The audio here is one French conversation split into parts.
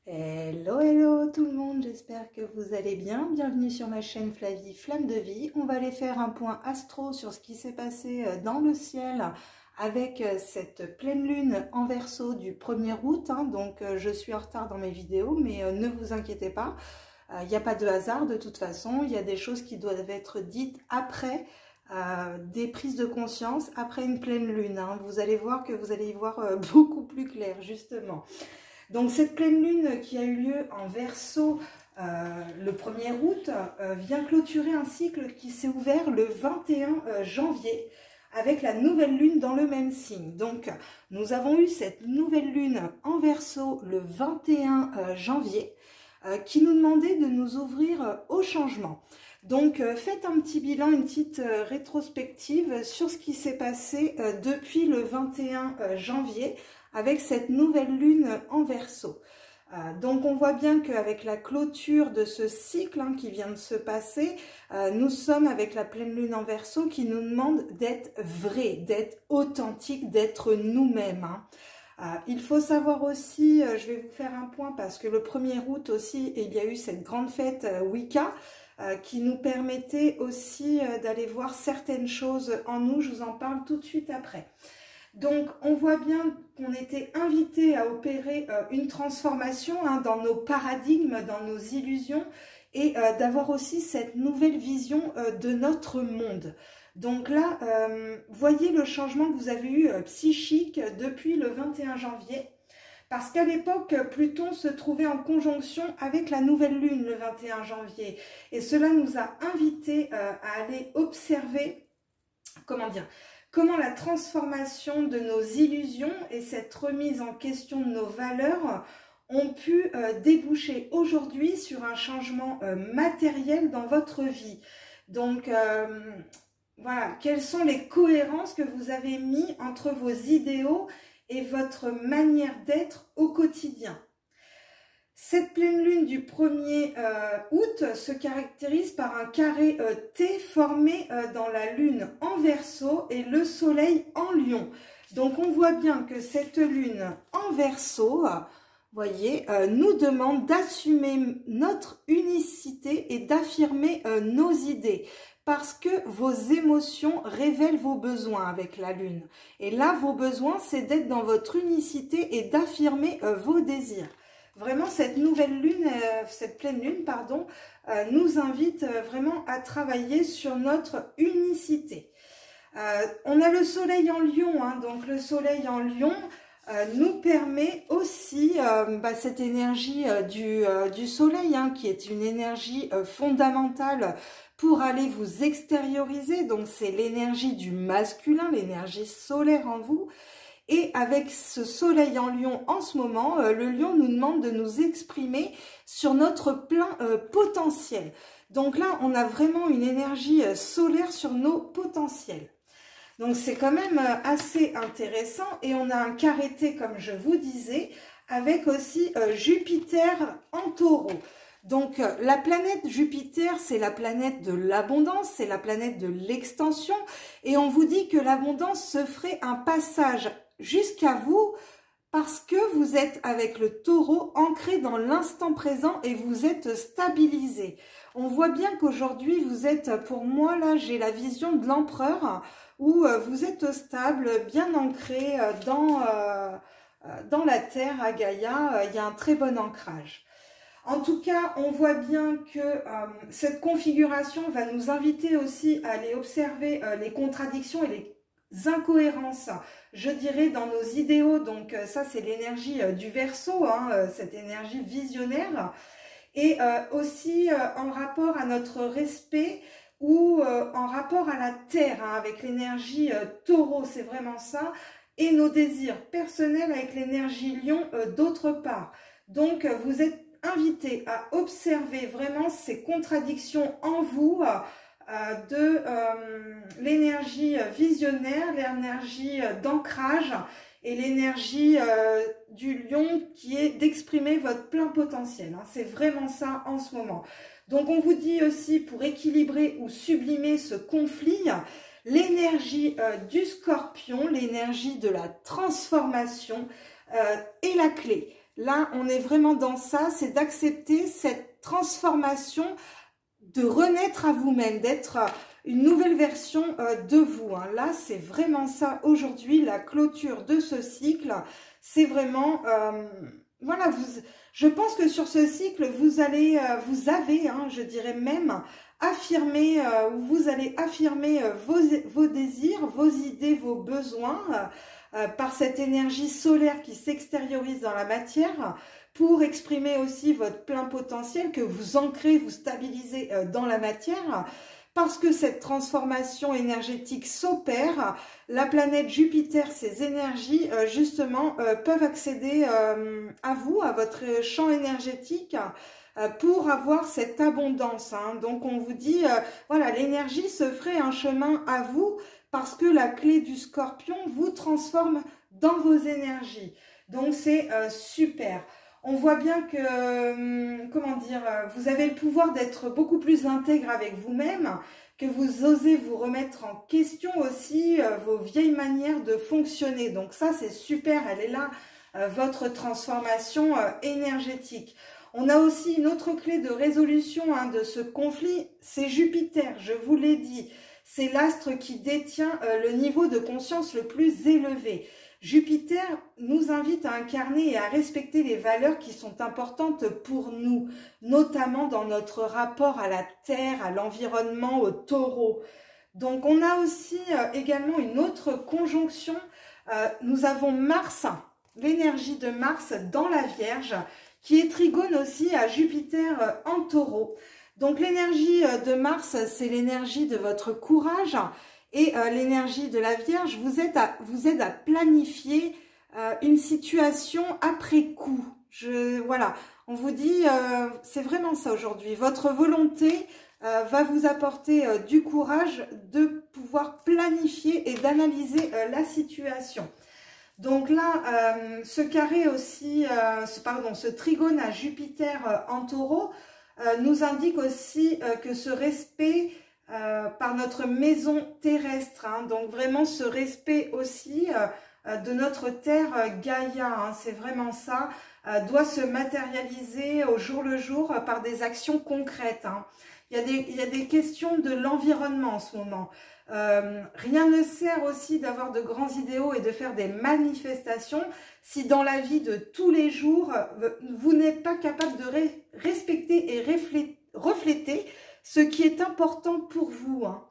Hello, hello tout le monde, j'espère que vous allez bien. Bienvenue sur ma chaîne Flavie Flamme de Vie. On va aller faire un point astro sur ce qui s'est passé dans le ciel avec cette pleine lune en Verseau du 1er août. Donc je suis en retard dans mes vidéos, mais ne vous inquiétez pas. Il n'y a pas de hasard de toute façon. Il y a des choses qui doivent être dites après des prises de conscience, après une pleine lune. Vous allez voir que vous allez y voir beaucoup plus clair justement. Donc cette pleine lune qui a eu lieu en Verseau le 1er août vient clôturer un cycle qui s'est ouvert le 21 janvier avec la nouvelle lune dans le même signe. Donc nous avons eu cette nouvelle lune en Verseau le 21 janvier qui nous demandait de nous ouvrir au changement. Donc faites un petit bilan, une petite rétrospective sur ce qui s'est passé depuis le 21 janvier avec cette nouvelle lune en Verseau. Donc on voit bien qu'avec la clôture de ce cycle qui vient de se passer, nous sommes avec la pleine lune en Verseau qui nous demande d'être vrai, d'être authentique, d'être nous-mêmes. Il faut savoir aussi, je vais vous faire un point parce que le 1er août aussi, il y a eu cette grande fête Wicca qui nous permettait aussi d'aller voir certaines choses en nous. Je vous en parle tout de suite après. Donc, on voit bien qu'on était invité à opérer une transformation dans nos paradigmes, dans nos illusions et d'avoir aussi cette nouvelle vision de notre monde. Donc là, voyez le changement que vous avez eu psychique depuis le 21 janvier. Parce qu'à l'époque, Pluton se trouvait en conjonction avec la nouvelle lune le 21 janvier. Et cela nous a invités à aller observer, comment la transformation de nos illusions et cette remise en question de nos valeurs ont pu déboucher aujourd'hui sur un changement matériel dans votre vie. Donc, voilà, quelles sont les cohérences que vous avez mis entre vos idéaux et votre manière d'être au quotidien. Cette pleine lune du 1er août se caractérise par un carré T formé dans la lune en Verseau et le soleil en Lion. Donc on voit bien que cette lune en Verseau, voyez, nous demande d'assumer notre unicité et d'affirmer nos idées. Parce que vos émotions révèlent vos besoins avec la lune. Et là, vos besoins, c'est d'être dans votre unicité et d'affirmer vos désirs. Vraiment, cette nouvelle lune, cette pleine lune, pardon, nous invite vraiment à travailler sur notre unicité. On a le soleil en Lion, donc le soleil en Lion nous permet aussi cette énergie du soleil, qui est une énergie fondamentale pour aller vous extérioriser. Donc c'est l'énergie du masculin, l'énergie solaire en vous. Et avec ce soleil en Lion en ce moment, le Lion nous demande de nous exprimer sur notre plein potentiel. Donc là, on a vraiment une énergie solaire sur nos potentiels. Donc c'est quand même assez intéressant. Et on a un carré T, comme je vous disais, avec aussi Jupiter en Taureau. Donc la planète Jupiter, c'est la planète de l'abondance, c'est la planète de l'extension. Et on vous dit que l'abondance se ferait un passage jusqu'à vous parce que vous êtes avec le Taureau ancré dans l'instant présent et vous êtes stabilisé. On voit bien qu'aujourd'hui vous êtes, pour moi là j'ai la vision de l'empereur où vous êtes stable, bien ancré dans la terre à Gaïa, il y a un très bon ancrage. En tout cas, on voit bien que cette configuration va nous inviter aussi à aller observer les contradictions et les incohérences, je dirais, dans nos idéaux. Donc ça, c'est l'énergie du Verseau, cette énergie visionnaire. Et aussi en rapport à notre respect ou en rapport à la Terre, avec l'énergie Taureau, c'est vraiment ça. Et nos désirs personnels avec l'énergie Lion d'autre part. Donc vous êtes invité à observer vraiment ces contradictions en vous de l'énergie visionnaire, l'énergie d'ancrage et l'énergie du Lion qui est d'exprimer votre plein potentiel. C'est vraiment ça en ce moment. Donc on vous dit aussi pour équilibrer ou sublimer ce conflit, l'énergie du Scorpion, l'énergie de la transformation est la clé. Là, on est vraiment dans ça, c'est d'accepter cette transformation, de renaître à vous-même, d'être une nouvelle version de vous. Hein. Là, c'est vraiment ça aujourd'hui, la clôture de ce cycle. C'est vraiment, voilà, je pense que sur ce cycle, vous avez, hein, je dirais même, affirmer, vous allez affirmer vos désirs, vos idées, vos besoins, par cette énergie solaire qui s'extériorise dans la matière, pour exprimer aussi votre plein potentiel que vous ancrez, vous stabilisez dans la matière. Parce que cette transformation énergétique s'opère, la planète Jupiter, ses énergies, justement, peuvent accéder à vous, à votre champ énergétique, pour avoir cette abondance. Hein. Donc, on vous dit, voilà, l'énergie se ferait un chemin à vous, parce que la clé du Scorpion vous transforme dans vos énergies. Donc, c'est super. On voit bien que, comment dire, vous avez le pouvoir d'être beaucoup plus intègre avec vous-même, que vous osez vous remettre en question aussi vos vieilles manières de fonctionner. Donc ça, c'est super, elle est là, votre transformation énergétique. On a aussi une autre clé de résolution hein, de ce conflit, c'est Jupiter, je vous l'ai dit. C'est l'astre qui détient le niveau de conscience le plus élevé. Jupiter nous invite à incarner et à respecter les valeurs qui sont importantes pour nous, notamment dans notre rapport à la Terre, à l'environnement, au Taureau. Donc on a aussi également une autre conjonction. Nous avons Mars, l'énergie de Mars dans la Vierge, qui est trigone aussi à Jupiter en Taureau. Donc l'énergie de Mars, c'est l'énergie de votre courage. Et l'énergie de la Vierge vous aide à planifier une situation après coup. Voilà, on vous dit, c'est vraiment ça aujourd'hui. Votre volonté va vous apporter du courage de pouvoir planifier et d'analyser la situation. Donc là, ce carré aussi, ce trigone à Jupiter en Taureau nous indique aussi que ce respect par notre maison terrestre, hein, donc vraiment ce respect aussi de notre terre Gaïa, hein, c'est vraiment ça, doit se matérialiser au jour le jour par des actions concrètes. Hein. Il y a des questions de l'environnement en ce moment. Rien ne sert aussi d'avoir de grands idéaux et de faire des manifestations si dans la vie de tous les jours, vous n'êtes pas capable de respecter et refléter ce qui est important pour vous. Hein.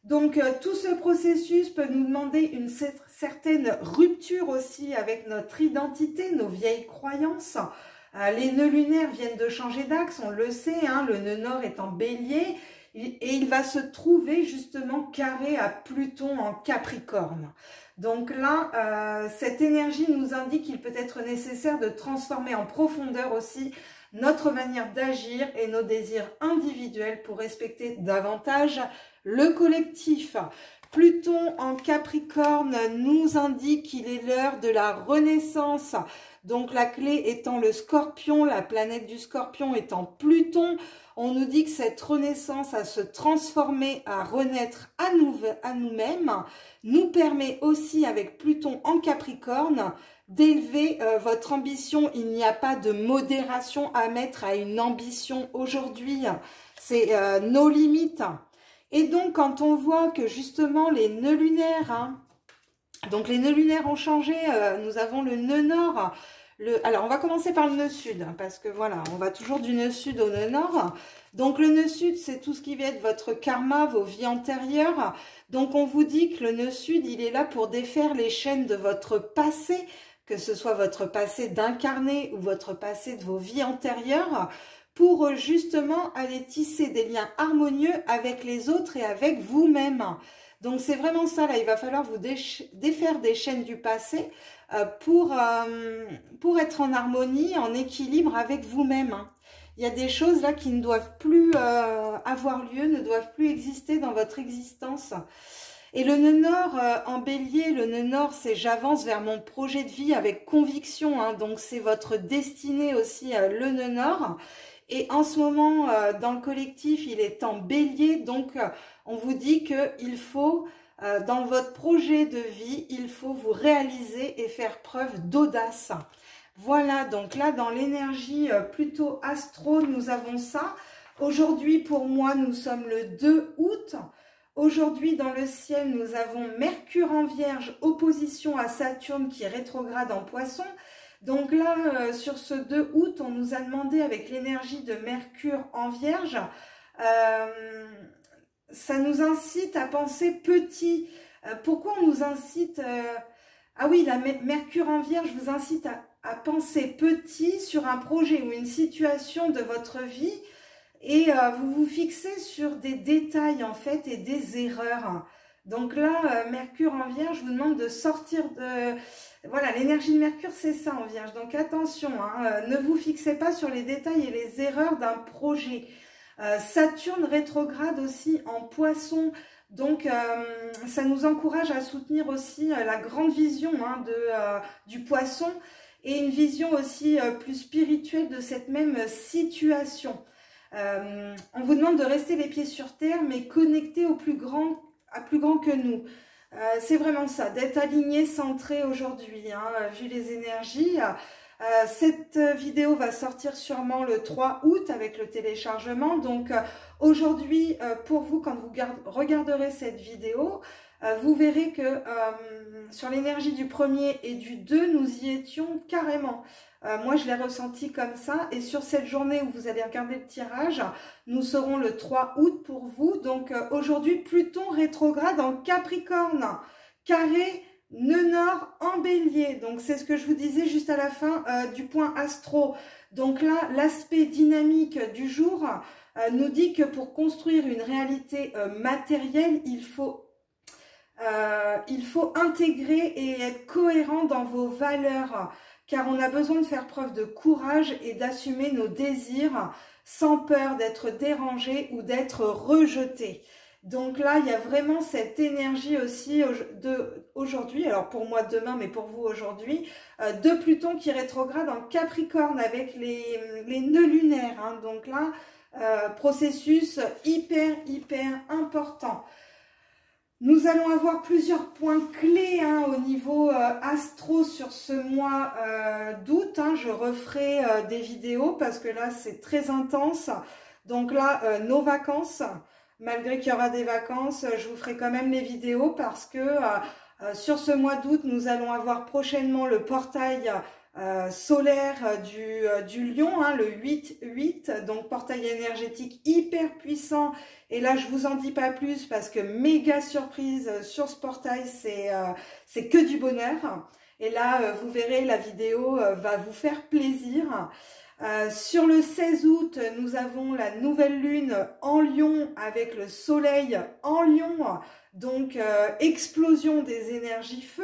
Donc, tout ce processus peut nous demander une certaine rupture aussi avec notre identité, nos vieilles croyances. Les nœuds lunaires viennent de changer d'axe, on le sait, hein, le nœud nord est en bélier et il va se trouver justement carré à Pluton en Capricorne. Donc là, cette énergie nous indique qu'il peut être nécessaire de transformer en profondeur aussi notre manière d'agir et nos désirs individuels pour respecter davantage le collectif. Pluton en Capricorne nous indique qu'il est l'heure de la renaissance. Donc la clé étant le Scorpion, la planète du Scorpion étant Pluton, on nous dit que cette renaissance à se transformer, à renaître à nous-mêmes, nous permet aussi avec Pluton en Capricorne d'élever votre ambition. Il n'y a pas de modération à mettre à une ambition aujourd'hui, c'est nos limites. Et donc quand on voit que justement les nœuds lunaires, hein, donc les nœuds lunaires ont changé, nous avons le nœud nord. Alors on va commencer par le nœud sud, hein, parce que voilà, on va toujours du nœud sud au nœud nord. Donc le nœud sud, c'est tout ce qui va être votre karma, vos vies antérieures. Donc on vous dit que le nœud sud, il est là pour défaire les chaînes de votre passé, que ce soit votre passé d'incarné ou votre passé de vos vies antérieures, pour justement aller tisser des liens harmonieux avec les autres et avec vous-même. Donc c'est vraiment ça, là, il va falloir vous défaire des chaînes du passé pour être en harmonie, en équilibre avec vous-même. Hein. Il y a des choses là qui ne doivent plus avoir lieu, ne doivent plus exister dans votre existence. Et le nœud nord en bélier, le nœud nord, c'est j'avance vers mon projet de vie avec conviction. Hein, donc c'est votre destinée aussi, le nœud nord. Et en ce moment, dans le collectif, il est en bélier. Donc on vous dit qu'il faut, dans votre projet de vie, il faut vous réaliser et faire preuve d'audace. Voilà, donc là, dans l'énergie plutôt astro, nous avons ça. Aujourd'hui, pour moi, nous sommes le 2 août. Aujourd'hui, dans le ciel, nous avons Mercure en Vierge, opposition à Saturne qui est rétrograde en Poisson. Donc là, sur ce 2 août, on nous a demandé avec l'énergie de Mercure en Vierge, ça nous incite à penser petit. Pourquoi on nous incite ah oui, la Mercure en Vierge vous incite à penser petit sur un projet ou une situation de votre vie et vous vous fixez sur des détails en fait et des erreurs. Donc là, Mercure en Vierge vous demande de sortir de... Voilà, l'énergie de Mercure, c'est ça en Vierge. Donc attention, hein, ne vous fixez pas sur les détails et les erreurs d'un projet. Saturne rétrograde aussi en Poisson. Donc, ça nous encourage à soutenir aussi la grande vision hein, du Poisson et une vision aussi plus spirituelle de cette même situation. On vous demande de rester les pieds sur terre, mais connecté au plus grand que nous. C'est vraiment ça, d'être aligné, centré aujourd'hui, hein, vu les énergies. Cette vidéo va sortir sûrement le 3 août avec le téléchargement. Donc aujourd'hui, pour vous, quand vous regarderez cette vidéo, vous verrez que sur l'énergie du 1er et du 2, nous y étions carrément. Moi, je l'ai ressenti comme ça. Et sur cette journée où vous allez regarder le tirage, nous serons le 3 août pour vous. Donc aujourd'hui, Pluton rétrograde en Capricorne, carré nœud nord en bélier. Donc c'est ce que je vous disais juste à la fin du point astro. Donc là, l'aspect dynamique du jour nous dit que pour construire une réalité matérielle, il faut intégrer et être cohérent dans vos valeurs, car on a besoin de faire preuve de courage et d'assumer nos désirs sans peur d'être dérangé ou d'être rejeté. Donc là, il y a vraiment cette énergie aussi aujourd'hui, alors pour moi demain, mais pour vous aujourd'hui, de Pluton qui rétrograde en Capricorne avec les nœuds lunaires. Hein. Donc là, processus hyper important. Nous allons avoir plusieurs points clés hein, au niveau astro sur ce mois d'août. Hein. Je referai des vidéos parce que là, c'est très intense. Donc là, nos vacances... Malgré qu'il y aura des vacances, je vous ferai quand même les vidéos parce que sur ce mois d'août, nous allons avoir prochainement le portail solaire du Lion, hein, le 8-8, donc portail énergétique hyper puissant. Et là, je vous en dis pas plus parce que méga surprise sur ce portail, c'est que du bonheur. Et là, vous verrez, la vidéo va vous faire plaisir. Sur le 16 août, nous avons la nouvelle lune en Lion avec le soleil en Lion, donc explosion des énergies feu.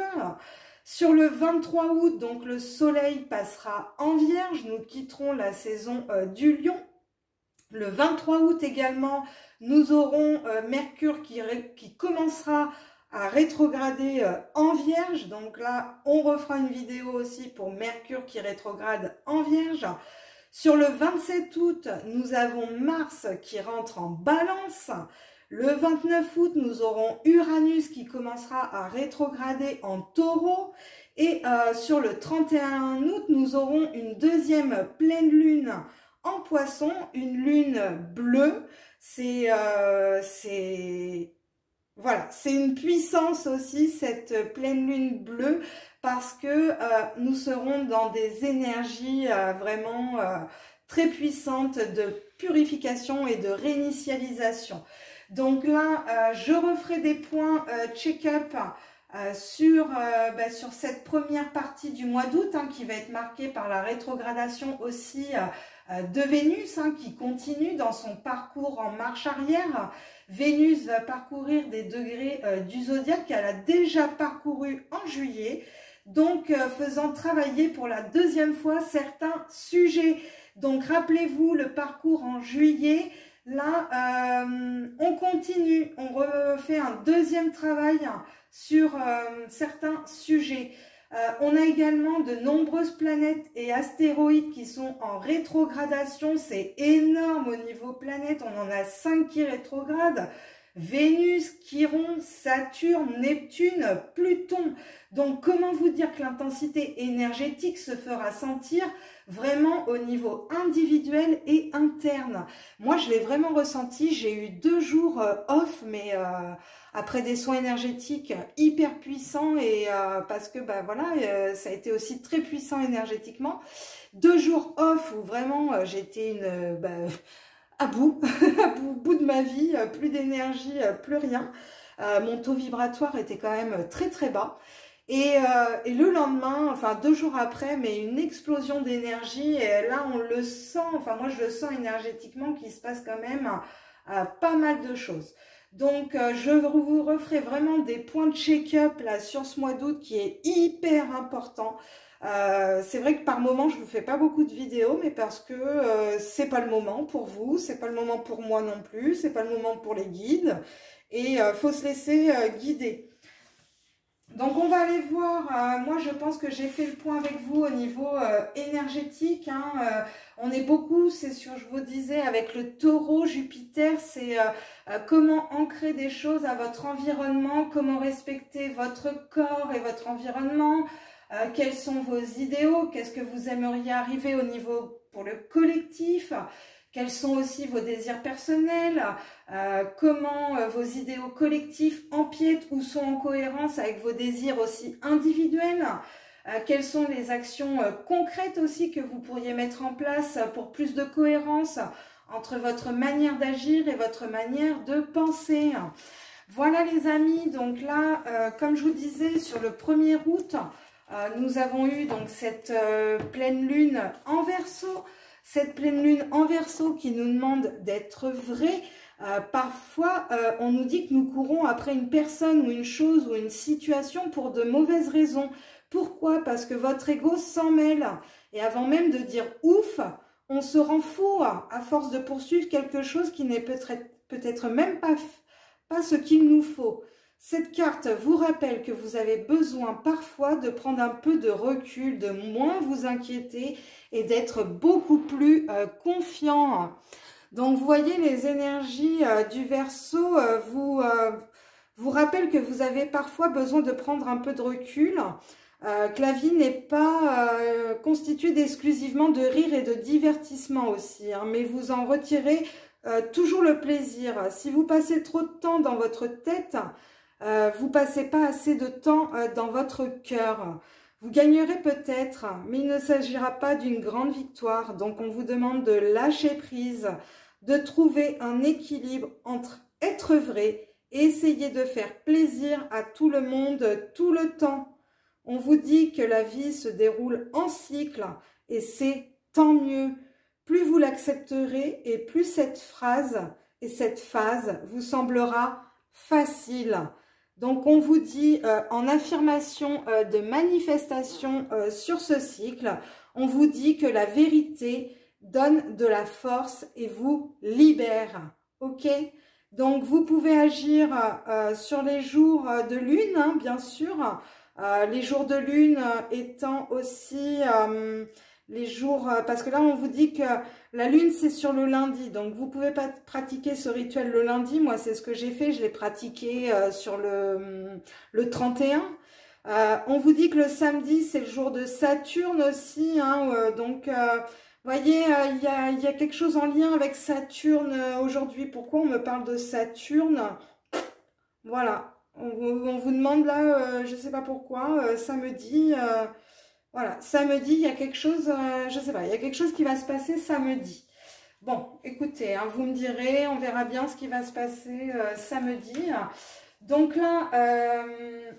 Sur le 23 août, donc le soleil passera en Vierge, nous quitterons la saison du Lion. Le 23 août également, nous aurons Mercure qui commencera à rétrograder en Vierge. Donc là, on refera une vidéo aussi pour Mercure qui rétrograde en Vierge. Sur le 27 août, nous avons Mars qui rentre en Balance. Le 29 août, nous aurons Uranus qui commencera à rétrograder en Taureau. Et sur le 31 août, nous aurons une deuxième pleine lune en Poisson, une lune bleue. Voilà, c'est une puissance aussi, cette pleine lune bleue, parce que nous serons dans des énergies vraiment très puissantes de purification et de réinitialisation. Donc là, je referai des points check-up sur cette première partie du mois d'août, hein, qui va être marquée par la rétrogradation aussi de Vénus, hein, qui continue dans son parcours en marche arrière. Vénus va parcourir des degrés du zodiaque qu'elle a déjà parcouru en juillet, donc faisant travailler pour la deuxième fois certains sujets. Donc rappelez-vous le parcours en juillet, là on continue, on refait un deuxième travail sur certains sujets. On a également de nombreuses planètes et astéroïdes qui sont en rétrogradation. C'est énorme au niveau planète. On en a 5 qui rétrogradent. Vénus, Chiron, Saturne, Neptune, Pluton. Donc, comment vous dire que l'intensité énergétique se fera sentir vraiment au niveau individuel et interne? Moi, je l'ai vraiment ressenti. J'ai eu 2 jours off, mais après des soins énergétiques hyper puissants et parce que, bah voilà, ça a été aussi très puissant énergétiquement. 2 jours off où vraiment j'étais à bout, au bout de ma vie, plus d'énergie, plus rien. Mon taux vibratoire était quand même très très bas. Et le lendemain, enfin 2 jours après, mais une explosion d'énergie. Et là, on le sent, enfin moi je le sens énergétiquement qu'il se passe quand même pas mal de choses. Donc, je vous referai vraiment des points de check-up là sur ce mois d'août qui est hyper important. C'est vrai que par moment je vous fais pas beaucoup de vidéos, mais parce que c'est pas le moment pour vous, c'est pas le moment pour moi non plus, c'est pas le moment pour les guides et faut se laisser guider. Donc on va aller voir, moi je pense que j'ai fait le point avec vous au niveau énergétique, hein, on est beaucoup, c'est sûr, je vous disais, avec le taureau, Jupiter, c'est comment ancrer des choses à votre environnement, comment respecter votre corps et votre environnement, quels sont vos idéaux, qu'est-ce que vous aimeriez arriver au niveau pour le collectif, quels sont aussi vos désirs personnels, comment vos idéaux collectifs empiètent ou sont en cohérence avec vos désirs aussi individuels, quelles sont les actions concrètes aussi que vous pourriez mettre en place pour plus de cohérence entre votre manière d'agir et votre manière de penser. Voilà les amis, donc là, comme je vous disais, sur le 1er août, nous avons eu donc cette pleine lune en Verseau. Cette pleine lune en Verseau qui nous demande d'être vrai. Parfois, on nous dit que nous courons après une personne ou une chose ou une situation pour de mauvaises raisons. Pourquoi? Parce que votre ego s'en mêle. Et avant même de dire ouf, on se rend fou à force de poursuivre quelque chose qui n'est peut-être même pas ce qu'il nous faut. Cette carte vous rappelle que vous avez besoin parfois de prendre un peu de recul, de moins vous inquiéter et d'être beaucoup plus confiant. Donc, vous voyez, les énergies du Verseau vous rappellent que vous avez parfois besoin de prendre un peu de recul, que la vie n'est pas constituée exclusivement de rire et de divertissement aussi, hein, mais vous en retirez toujours le plaisir. Si vous passez trop de temps dans votre tête, vous passez pas assez de temps dans votre cœur. Vous gagnerez peut-être, mais il ne s'agira pas d'une grande victoire. Donc, on vous demande de lâcher prise, de trouver un équilibre entre être vrai et essayer de faire plaisir à tout le monde tout le temps. On vous dit que la vie se déroule en cycle et c'est tant mieux. Plus vous l'accepterez et plus cette phrase et cette phase vous semblera facile. Donc, on vous dit en affirmation de manifestation sur ce cycle, on vous dit que la vérité donne de la force et vous libère. Ok? Donc, vous pouvez agir sur les jours de lune, hein, bien sûr. Les jours de lune étant aussi les jours... parce que là, on vous dit que la lune, c'est sur le lundi. Donc, vous pouvez pas pratiquer ce rituel le lundi. Moi, c'est ce que j'ai fait. Je l'ai pratiqué sur le 31. On vous dit que le samedi, c'est le jour de Saturne aussi. Hein, donc, voyez, il y a quelque chose en lien avec Saturne aujourd'hui. Pourquoi on me parle de Saturne? Voilà. On vous demande là, je ne sais pas pourquoi, samedi... voilà, samedi, il y a quelque chose, je ne sais pas, il y a quelque chose qui va se passer samedi. Bon, écoutez, hein, vous me direz, on verra bien ce qui va se passer samedi. Donc là,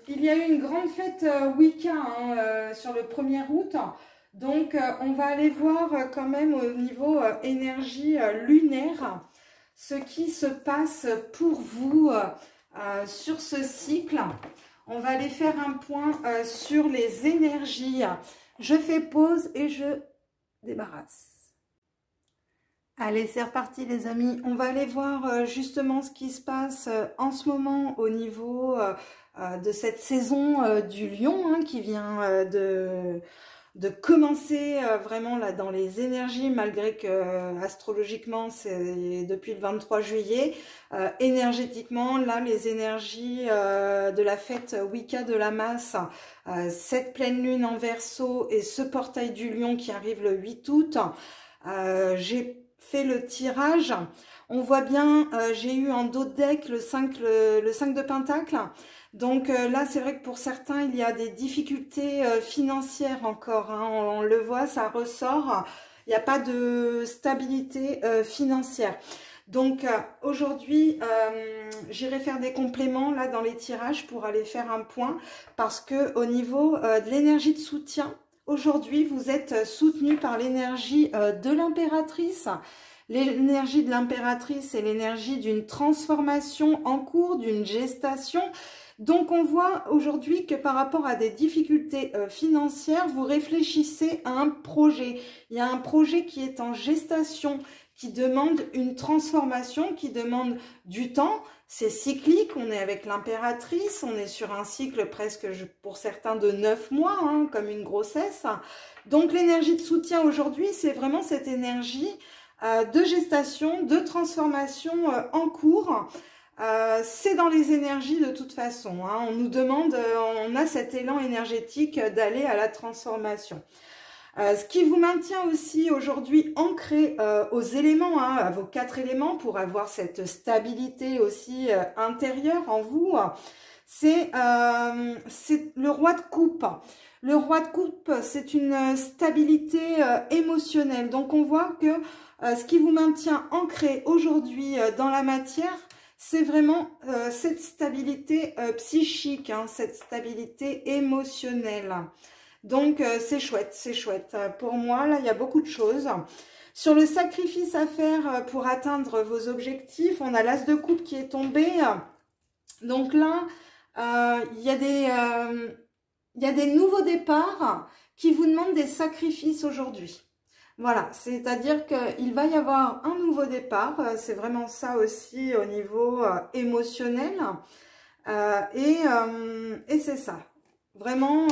il y a eu une grande fête Wicca hein, sur le 1er août. Donc, on va aller voir quand même au niveau énergie lunaire ce qui se passe pour vous sur ce cycle. On va aller faire un point sur les énergies. Je fais pause et je débarrasse. Allez, c'est reparti les amis. On va aller voir justement ce qui se passe en ce moment au niveau de cette saison du lion hein, qui vient de commencer vraiment là dans les énergies, malgré que astrologiquement c'est depuis le 23 juillet, énergétiquement là les énergies de la fête Wicca de la masse, cette pleine lune en Verseau et ce portail du lion qui arrive le 8 août, j'ai fait le tirage. On voit bien, j'ai eu en dos de deck le 5 de Pentacle. Donc là, c'est vrai que pour certains, il y a des difficultés financières encore. Hein. On le voit, ça ressort. Il n'y a pas de stabilité financière. Donc aujourd'hui, j'irai faire des compléments là dans les tirages pour aller faire un point. Parce que au niveau de l'énergie de soutien, aujourd'hui, vous êtes soutenu par l'énergie de l'impératrice. L'énergie de l'impératrice, c'est l'énergie d'une transformation en cours, d'une gestation. Donc on voit aujourd'hui que par rapport à des difficultés financières, vous réfléchissez à un projet. Il y a un projet qui est en gestation, qui demande une transformation, qui demande du temps. C'est cyclique, on est avec l'impératrice, on est sur un cycle presque pour certains de 9 mois, hein, comme une grossesse. Donc l'énergie de soutien aujourd'hui, c'est vraiment cette énergie de gestation, de transformation en cours. C'est dans les énergies de toute façon. Hein. On nous demande, on a cet élan énergétique d'aller à la transformation. Ce qui vous maintient aussi aujourd'hui ancré aux éléments, hein, à vos 4 éléments pour avoir cette stabilité aussi intérieure en vous, c'est le roi de coupe. Le roi de coupe, c'est une stabilité émotionnelle. Donc on voit que ce qui vous maintient ancré aujourd'hui dans la matière, c'est vraiment cette stabilité psychique, hein, cette stabilité émotionnelle. Donc c'est chouette, c'est chouette. Pour moi, là, il y a beaucoup de choses. Sur le sacrifice à faire pour atteindre vos objectifs, on a l'as de coupe qui est tombé. Donc là, il y a des nouveaux départs qui vous demandent des sacrifices aujourd'hui. Voilà, c'est-à-dire qu'il va y avoir un nouveau départ, c'est vraiment ça aussi au niveau émotionnel, et c'est ça. Vraiment,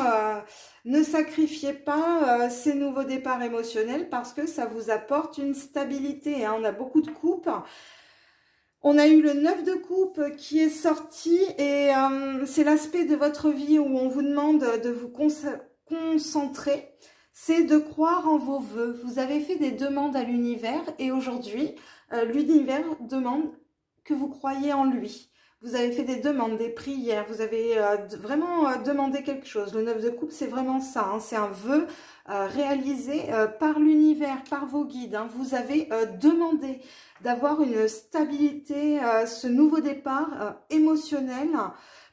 ne sacrifiez pas ces nouveaux départs émotionnels parce que ça vous apporte une stabilité. Hein. On a beaucoup de coupes. On a eu le 9 de coupe qui est sorti et c'est l'aspect de votre vie où on vous demande de vous concentrer. C'est de croire en vos vœux. Vous avez fait des demandes à l'univers et aujourd'hui, l'univers demande que vous croyiez en lui. Vous avez fait des demandes, des prières, vous avez vraiment demandé quelque chose. Le 9 de coupe, c'est vraiment ça. Hein, c'est un vœu réalisé par l'univers, par vos guides. Hein. Vous avez demandé d'avoir une stabilité, ce nouveau départ émotionnel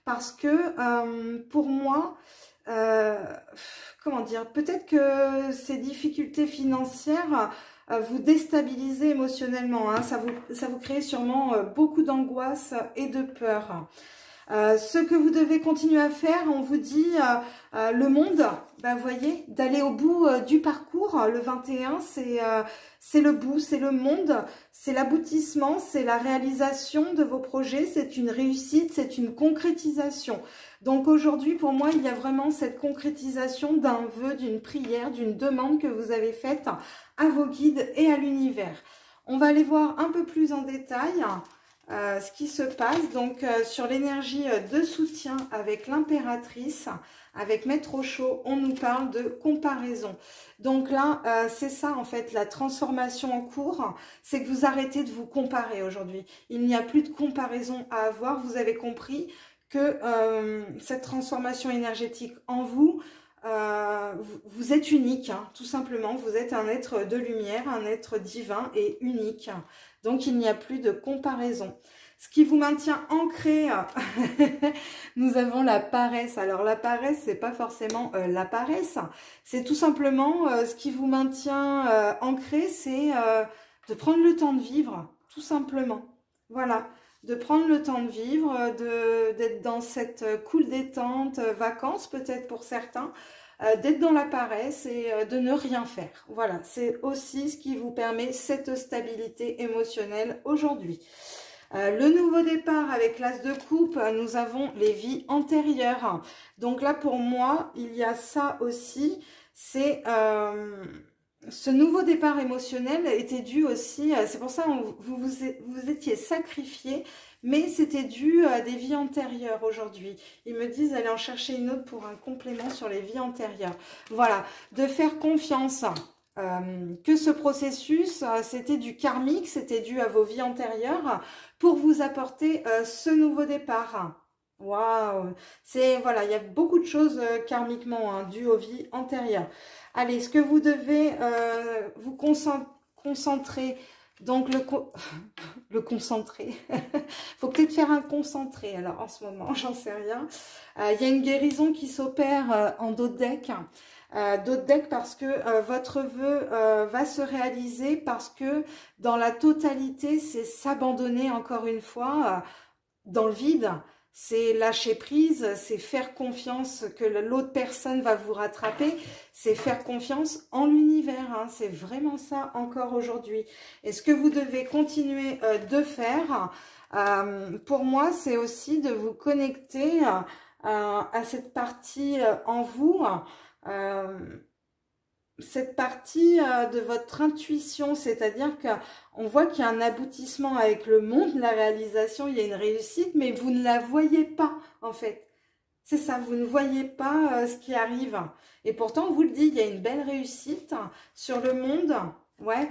parce que pour moi... comment dire, peut-être que ces difficultés financières vous déstabilisent émotionnellement, hein, ça vous crée sûrement beaucoup d'angoisse et de peur. Ce que vous devez continuer à faire, on vous dit le monde, ben, vous voyez, d'aller au bout du parcours. Le 21, c'est le bout, c'est le monde, c'est l'aboutissement, c'est la réalisation de vos projets, c'est une réussite, c'est une concrétisation. Donc aujourd'hui, pour moi, il y a vraiment cette concrétisation d'un vœu, d'une prière, d'une demande que vous avez faite à vos guides et à l'univers. On va aller voir un peu plus en détail ce qui se passe. Donc sur l'énergie de soutien avec l'impératrice, avec Maître Osho, on nous parle de comparaison. Donc là, c'est ça en fait, la transformation en cours, c'est que vous arrêtez de vous comparer aujourd'hui. Il n'y a plus de comparaison à avoir, vous avez compris que cette transformation énergétique en vous, vous êtes unique, hein, tout simplement. Vous êtes un être de lumière, un être divin et unique. Donc, il n'y a plus de comparaison. Ce qui vous maintient ancré, nous avons la paresse. Alors, la paresse, c'est pas forcément la paresse. C'est tout simplement ce qui vous maintient ancré, c'est de prendre le temps de vivre, tout simplement. Voilà. De prendre le temps de vivre, d'être dans cette cool détente, vacances peut-être pour certains, d'être dans la paresse et de ne rien faire. Voilà, c'est aussi ce qui vous permet cette stabilité émotionnelle aujourd'hui. Le nouveau départ avec l'as de coupe, nous avons les vies antérieures. Donc là, pour moi, il y a ça aussi. c'est ce nouveau départ émotionnel était dû aussi, c'est pour ça que vous étiez sacrifié, mais c'était dû à des vies antérieures aujourd'hui. Ils me disent d'aller en chercher une autre pour un complément sur les vies antérieures. Voilà, de faire confiance que ce processus, c'était du karmique, c'était dû à vos vies antérieures pour vous apporter ce nouveau départ. Waouh, c'est voilà, il y a beaucoup de choses karmiquement hein, dues aux vies antérieures. Allez, ce que vous devez vous concentrer, donc le concentrer, faut peut-être faire un concentré, alors en ce moment, j'en sais rien. Il y a une guérison qui s'opère en dos de deck. D'autres decks parce que votre vœu va se réaliser parce que dans la totalité, c'est s'abandonner encore une fois dans le vide. C'est lâcher prise, c'est faire confiance que l'autre personne va vous rattraper, c'est faire confiance en l'univers, hein. C'est vraiment ça encore aujourd'hui. Et ce que vous devez continuer de faire, pour moi, c'est aussi de vous connecter à cette partie en vous, cette partie de votre intuition, c'est-à-dire qu'on voit qu'il y a un aboutissement avec le monde, la réalisation, il y a une réussite, mais vous ne la voyez pas en fait. C'est ça, vous ne voyez pas ce qui arrive. Et pourtant, on vous le dit, il y a une belle réussite sur le monde, ouais,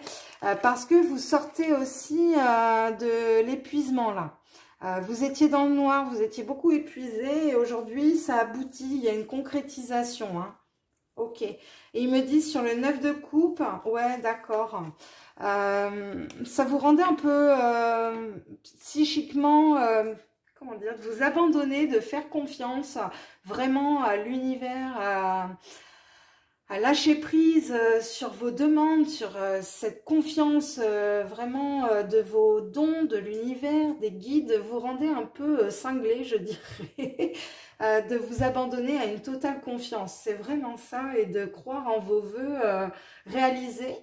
parce que vous sortez aussi de l'épuisement là. Vous étiez dans le noir, vous étiez beaucoup épuisé et aujourd'hui, ça aboutit, il y a une concrétisation, hein. Ok. Et ils me disent sur le 9 de coupe, ouais, d'accord. Ça vous rendait un peu psychiquement, comment dire, de vous abandonner, de faire confiance vraiment à l'univers, à lâcher prise sur vos demandes, sur cette confiance vraiment de vos dons, de l'univers, des guides, vous rendez un peu cinglé, je dirais. De vous abandonner à une totale confiance. C'est vraiment ça, et de croire en vos vœux réalisés.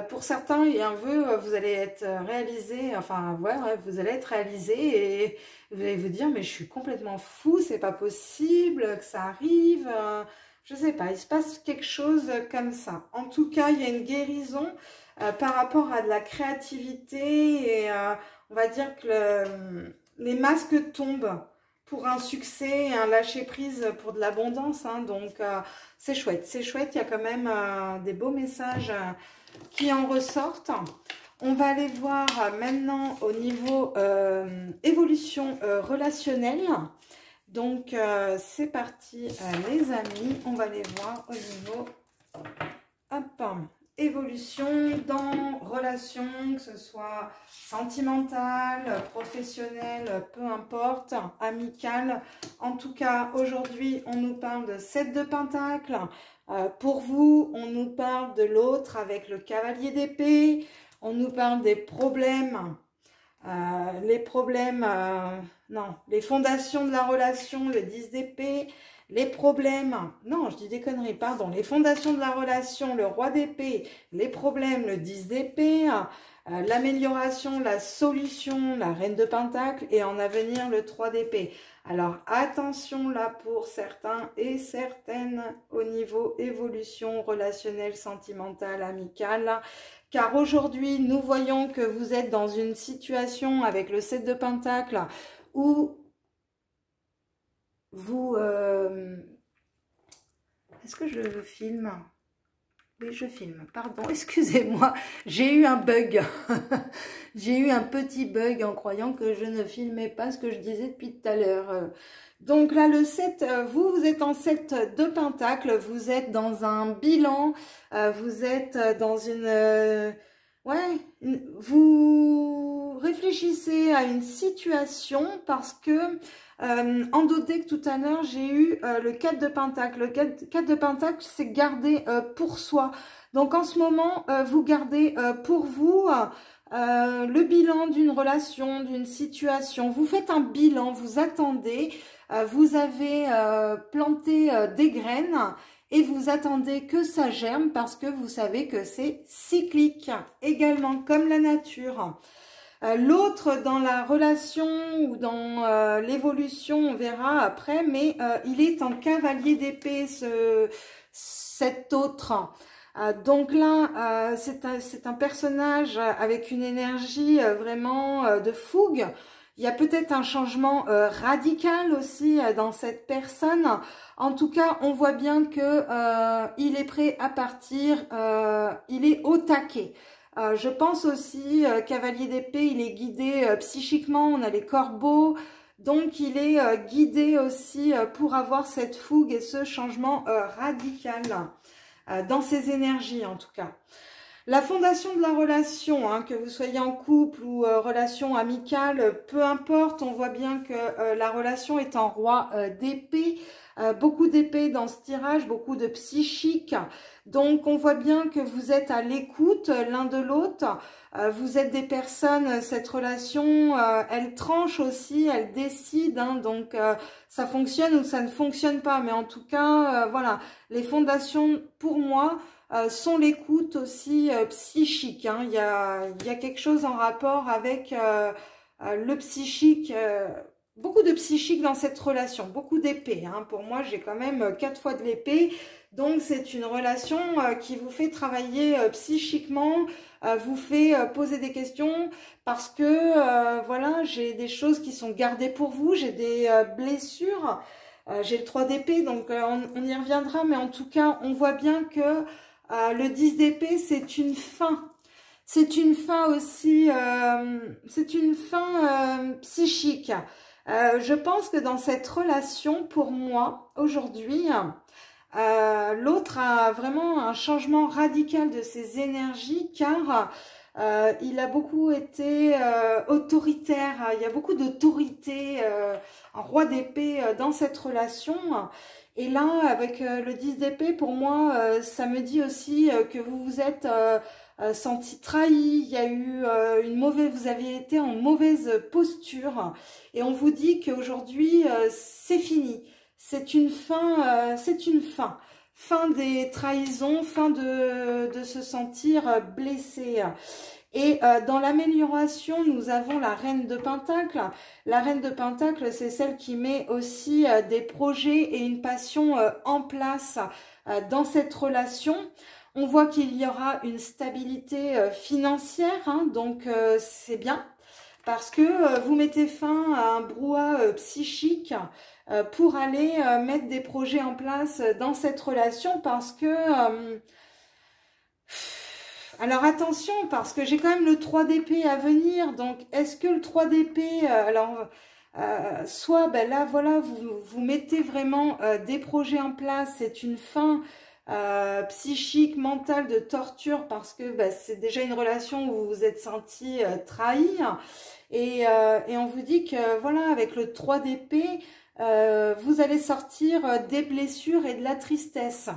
Pour certains, il y a un vœu, vous allez être réalisé, enfin, ouais, vous allez être réalisé et vous allez vous dire, mais je suis complètement fou, c'est pas possible que ça arrive. Je sais pas, il se passe quelque chose comme ça. En tout cas, il y a une guérison par rapport à de la créativité et on va dire que les masques tombent pour un succès et un lâcher-prise pour de l'abondance. Hein, donc, c'est chouette. C'est chouette. Il y a quand même des beaux messages qui en ressortent. On va aller voir maintenant au niveau évolution relationnelle. Donc, c'est parti, les amis. On va aller voir au niveau... Hop, évolution dans relation, que ce soit sentimentale, professionnelle, peu importe, amicale. En tout cas, aujourd'hui, on nous parle de 7 de pentacles. Pour vous, on nous parle de l'autre avec le cavalier d'épée. On nous parle des problèmes. Les fondations de la relation, le 10 d'épée. Les problèmes, non, je dis des conneries, pardon. Les fondations de la relation, le roi d'épée. Les problèmes, le 10 d'épée. L'amélioration, la solution, la reine de pentacle. Et en avenir, le 3 d'épée. Alors, attention là pour certains et certaines au niveau évolution relationnelle, sentimentale, amicale. Car aujourd'hui, nous voyons que vous êtes dans une situation avec le 7 de pentacle où vous... Est-ce que je filme? Oui, je filme. Pardon, excusez-moi. J'ai eu un bug. J'ai eu un petit bug en croyant que je ne filmais pas ce que je disais depuis tout à l'heure. Donc là, le 7, vous êtes en 7 de pentacle. Vous êtes dans un bilan. Vous êtes dans une... vous réfléchissez à une situation parce que... en dos de deck tout à l'heure, j'ai eu le 4 de pentacle. Le 4 de pentacle, c'est garder pour soi. Donc en ce moment, vous gardez pour vous le bilan d'une relation, d'une situation. Vous faites un bilan, vous attendez, vous avez planté des graines et vous attendez que ça germe parce que vous savez que c'est cyclique, également comme la nature. L'autre dans la relation ou dans l'évolution, on verra après, mais il est en cavalier d'épée, cet autre. Donc là, c'est un personnage avec une énergie vraiment de fougue. Il y a peut-être un changement radical aussi dans cette personne. En tout cas, on voit bien que il est prêt à partir, il est au taquet. Je pense aussi, cavalier d'épée, il est guidé psychiquement, on a les corbeaux, donc il est guidé aussi pour avoir cette fougue et ce changement radical dans ses énergies en tout cas. La fondation de la relation, hein, que vous soyez en couple ou relation amicale, peu importe, on voit bien que la relation est en roi d'épée. Beaucoup d'épées dans ce tirage, beaucoup de psychique. Donc, on voit bien que vous êtes à l'écoute l'un de l'autre. Vous êtes des personnes, cette relation, elle tranche aussi, elle décide. Hein, donc, ça fonctionne ou ça ne fonctionne pas. Mais en tout cas, voilà, les fondations, pour moi, sont l'écoute aussi psychique. Hein. Il y a quelque chose en rapport avec le psychique. Beaucoup de psychique dans cette relation, beaucoup d'épée. Hein. Pour moi, j'ai quand même 4 fois de l'épée. Donc, c'est une relation qui vous fait travailler psychiquement, vous fait poser des questions parce que, voilà, j'ai des choses qui sont gardées pour vous, j'ai des blessures. J'ai le 3 d'épée, donc on y reviendra. Mais en tout cas, on voit bien que le 10 d'épée, c'est une fin. C'est une fin aussi, c'est une fin psychique. Je pense que dans cette relation, pour moi, aujourd'hui, l'autre a vraiment un changement radical de ses énergies car il a beaucoup été autoritaire. Il y a beaucoup d'autorité, un roi d'épée dans cette relation. Et là, avec le 10 d'épée, pour moi, ça me dit aussi que vous vous êtes senti trahi, il y a eu vous avez été en mauvaise posture et on vous dit qu'aujourd'hui c'est fini, c'est une fin, fin des trahisons, fin de se sentir blessé. Et dans l'amélioration, nous avons la reine de Pentacle. La reine de Pentacle, c'est celle qui met aussi des projets et une passion en place dans cette relation. On voit qu'il y aura une stabilité financière, hein, donc c'est bien. Parce que vous mettez fin à un brouhaha psychique pour aller mettre des projets en place dans cette relation parce que... alors attention, parce que j'ai quand même le 3 d'épée à venir, donc est-ce que le 3 d'épée, soit ben là voilà, vous mettez vraiment des projets en place, c'est une fin psychique, mentale de torture, parce que ben, c'est déjà une relation où vous vous êtes senti trahi, et on vous dit que voilà, avec le 3 d'épée, vous allez sortir des blessures et de la tristesse.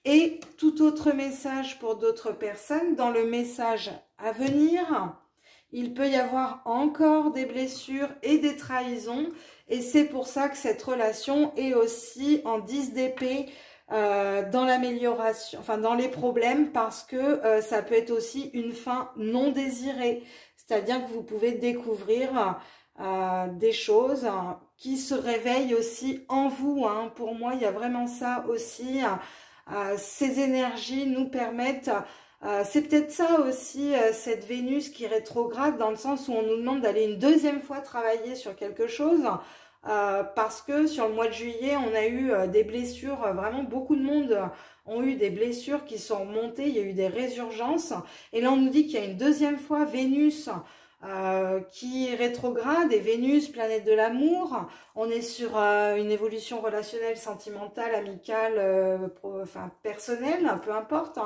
Et tout autre message pour d'autres personnes, dans le message à venir, il peut y avoir encore des blessures et des trahisons. Et c'est pour ça que cette relation est aussi en 10 d'épée dans l'amélioration, enfin dans les problèmes, parce que ça peut être aussi une fin non désirée. C'est-à-dire que vous pouvez découvrir des choses qui se réveillent aussi en vous. Hein. Pour moi, il y a vraiment ça aussi. Ces énergies nous permettent, c'est peut-être ça aussi, cette Vénus qui rétrograde, dans le sens où on nous demande d'aller une deuxième fois travailler sur quelque chose, parce que sur le mois de juillet, on a eu des blessures, vraiment beaucoup de monde ont eu des blessures qui sont remontées, il y a eu des résurgences, et là on nous dit qu'il y a une deuxième fois Vénus qui rétrograde, et Vénus, planète de l'amour, on est sur une évolution relationnelle, sentimentale, amicale, enfin personnelle, peu importe.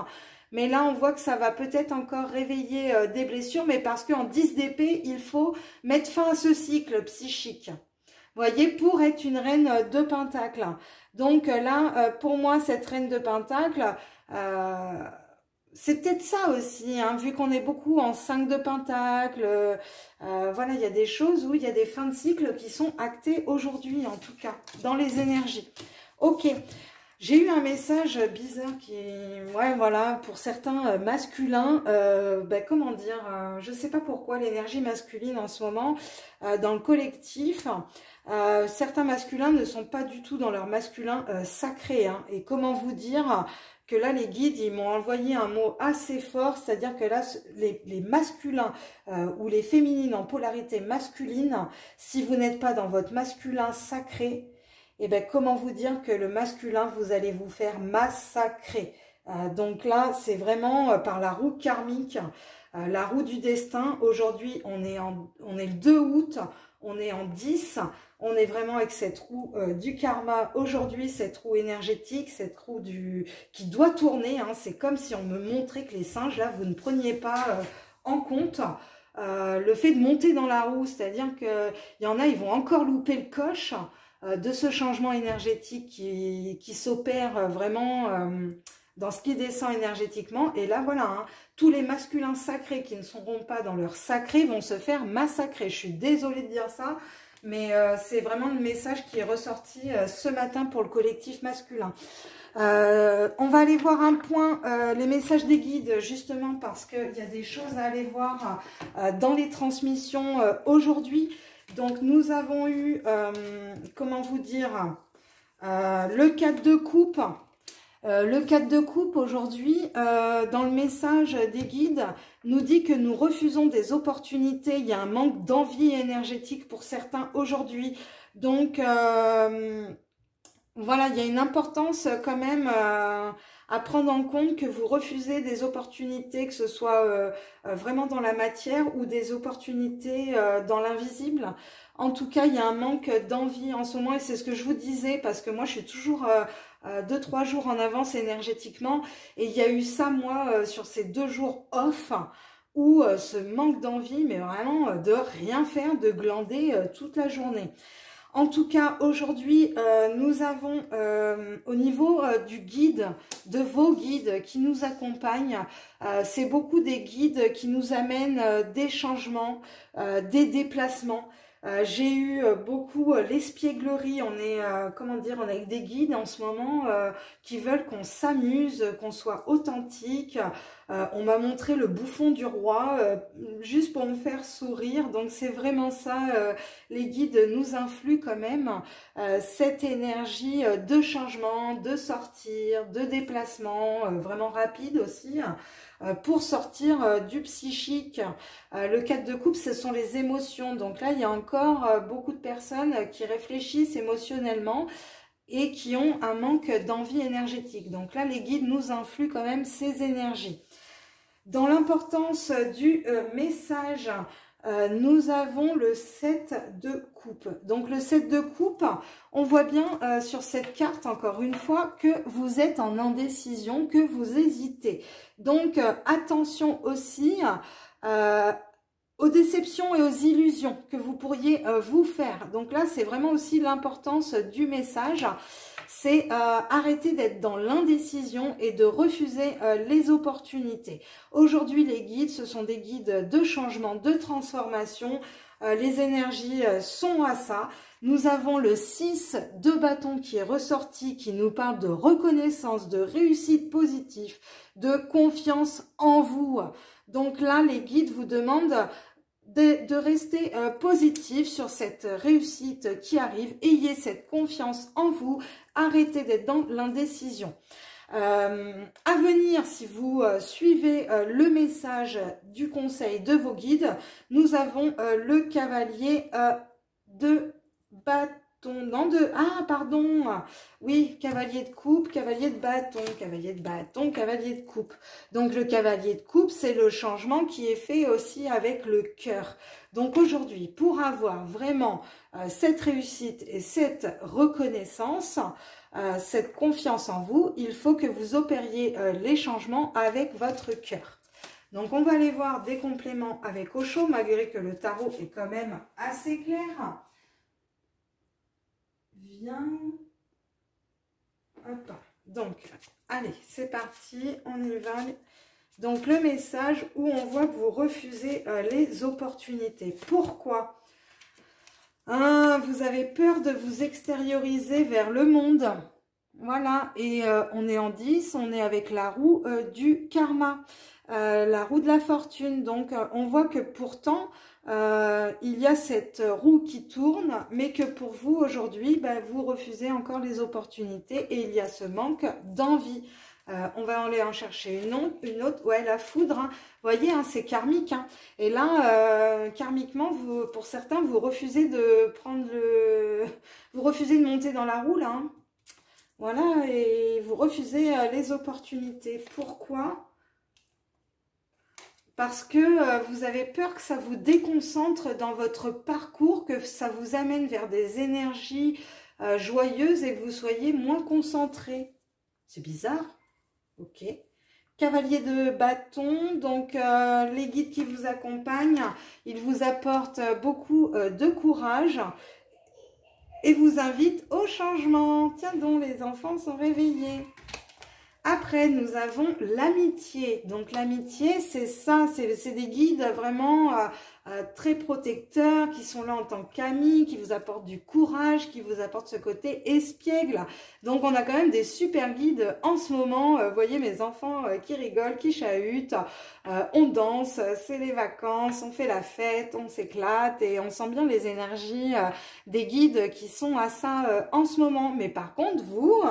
Mais là, on voit que ça va peut-être encore réveiller des blessures, mais parce qu'en 10 d'épée, il faut mettre fin à ce cycle psychique. Vous voyez, pour être une reine de Pentacle. Donc là, pour moi, cette reine de Pentacle... c'est peut-être ça aussi, hein, vu qu'on est beaucoup en 5 de Pentacle, voilà, il y a des choses où il y a des fins de cycle qui sont actées aujourd'hui, en tout cas, dans les énergies. Ok, J'ai eu un message bizarre qui, ouais, voilà, pour certains masculins, ben, comment dire, je sais pas pourquoi l'énergie masculine en ce moment dans le collectif, certains masculins ne sont pas du tout dans leur masculin sacré, hein. Et comment vous dire que là, les guides, ils m'ont envoyé un mot assez fort, c'est-à-dire que là, les masculins ou les féminines en polarité masculine, si vous n'êtes pas dans votre masculin sacré, et bien, comment vous dire que le masculin, vous allez vous faire massacrer. Donc là, c'est vraiment par la roue karmique, la roue du destin. Aujourd'hui, on est le 2 août, on est en 10. On est vraiment avec cette roue du karma. Aujourd'hui, cette roue énergétique, cette roue qui doit tourner. Hein. C'est comme si on me montrait que les singes, là, vous ne preniez pas en compte le fait de monter dans la roue. C'est-à-dire qu'il y en a, ils vont encore louper le coche de ce changement énergétique qui s'opère vraiment dans ce qui descend énergétiquement. Et là, voilà, hein, tous les masculins sacrés qui ne seront pas dans leur sacré vont se faire massacrer. Je suis désolée de dire ça, mais c'est vraiment le message qui est ressorti ce matin pour le collectif masculin. On va aller voir un point, les messages des guides, justement parce qu'il y a des choses à aller voir dans les transmissions aujourd'hui. Donc, nous avons eu, comment vous dire, le 4 de coupe. Le 4 de coupe, aujourd'hui, dans le message des guides, nous dit que nous refusons des opportunités. Il y a un manque d'envie énergétique pour certains aujourd'hui. Donc, voilà, il y a une importance quand même à prendre en compte que vous refusez des opportunités, que ce soit vraiment dans la matière ou des opportunités dans l'invisible. En tout cas, il y a un manque d'envie en ce moment et c'est ce que je vous disais parce que moi, je suis toujours 2-3 jours en avance énergétiquement et il y a eu ça, moi, sur ces 2 jours off où ce manque d'envie, mais vraiment de rien faire, de glander toute la journée. En tout cas, aujourd'hui, nous avons au niveau du guide, de vos guides qui nous accompagnent, c'est beaucoup des guides qui nous amènent des changements, des déplacements. J'ai eu beaucoup l'espièglerie, on est, comment dire, on est avec des guides en ce moment qui veulent qu'on s'amuse, qu'on soit authentique. On m'a montré le bouffon du roi, juste pour me faire sourire, donc c'est vraiment ça, les guides nous influent quand même, cette énergie de changement, de sortir, de déplacement, vraiment rapide aussi, pour sortir du psychique. Le 4 de coupe, ce sont les émotions. Donc là, il y a encore beaucoup de personnes qui réfléchissent émotionnellement et qui ont un manque d'envie énergétique. Donc là, les guides nous influent quand même ces énergies. Dans l'importance du message, nous avons le 7 de coupe. Donc le 7 de coupe, on voit bien sur cette carte, encore une fois, que vous êtes en indécision, que vous hésitez. Donc attention aussi aux déceptions et aux illusions que vous pourriez vous faire. Donc là, c'est vraiment aussi l'importance du message. C'est arrêter d'être dans l'indécision et de refuser les opportunités. Aujourd'hui, les guides, ce sont des guides de changement, de transformation. Les énergies sont à ça. Nous avons le 6 de bâton qui est ressorti, qui nous parle de reconnaissance, de réussite positive, de confiance en vous. Donc là, les guides vous demandent de rester positif sur cette réussite qui arrive. Ayez cette confiance en vous. Arrêtez d'être dans l'indécision. À venir, si vous suivez le message du conseil de vos guides, nous avons le cavalier de bâton. Non, pardon. Oui, cavalier de coupe, cavalier de bâton, cavalier de bâton, cavalier de coupe. Donc, le cavalier de coupe, c'est le changement qui est fait aussi avec le cœur. Donc, aujourd'hui, pour avoir vraiment cette réussite et cette reconnaissance, cette confiance en vous, il faut que vous opériez les changements avec votre cœur. Donc, on va aller voir des compléments avec Osho, malgré que le tarot est quand même assez clair. Viens. Hop. Donc, allez, c'est parti, on y va. Donc, le message où on voit que vous refusez les opportunités. Pourquoi? Vous avez peur de vous extérioriser vers le monde. Voilà, et on est en 10, on est avec la roue du karma, la roue de la fortune. Donc, on voit que pourtant, il y a cette roue qui tourne, mais que pour vous, aujourd'hui, bah, vous refusez encore les opportunités et il y a ce manque d'envie. On va aller en chercher une autre, ouais, la foudre, hein. Vous voyez, hein, c'est karmique, hein. Et là, karmiquement, pour certains, vous refusez de prendre vous refusez de monter dans la roue, là, hein. Voilà, et vous refusez les opportunités. Pourquoi? Parce que vous avez peur que ça vous déconcentre dans votre parcours, que ça vous amène vers des énergies joyeuses et que vous soyez moins concentré. C'est bizarre. Ok. Cavalier de bâton, donc les guides qui vous accompagnent, ils vous apportent beaucoup de courage et vous invitent au changement. Tiens donc, les enfants sont réveillés. Après, nous avons l'amitié. Donc, l'amitié, c'est ça, c'est des guides vraiment très protecteurs, qui sont là en tant qu'amis, qui vous apportent du courage, qui vous apportent ce côté espiègle. Donc, on a quand même des super guides en ce moment. Vous voyez mes enfants qui rigolent, qui chahutent. On danse, c'est les vacances, on fait la fête, on s'éclate et on sent bien les énergies des guides qui sont à ça en ce moment. Mais par contre, vous...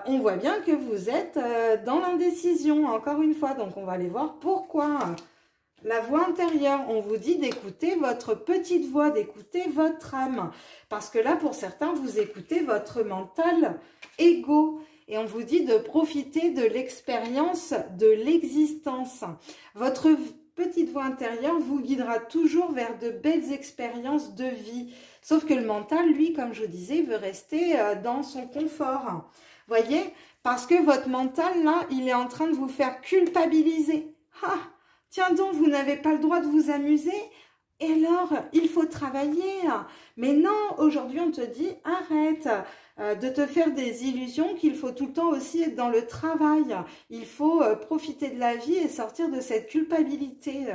on voit bien que vous êtes dans l'indécision, encore une fois. Donc, on va aller voir pourquoi. La voix intérieure, on vous dit d'écouter votre petite voix, d'écouter votre âme. Parce que là, pour certains, vous écoutez votre mental ego. Et on vous dit de profiter de l'expérience de l'existence. Votre petite voix intérieure vous guidera toujours vers de belles expériences de vie. Sauf que le mental, lui, comme je vous disais, veut rester dans son confort. Voyez, parce que votre mental, là, il est en train de vous faire culpabiliser. Ah, tiens donc, vous n'avez pas le droit de vous amuser. Et alors, il faut travailler. Mais non, aujourd'hui, on te dit, arrête de te faire des illusions qu'il faut tout le temps aussi être dans le travail. Il faut profiter de la vie et sortir de cette culpabilité.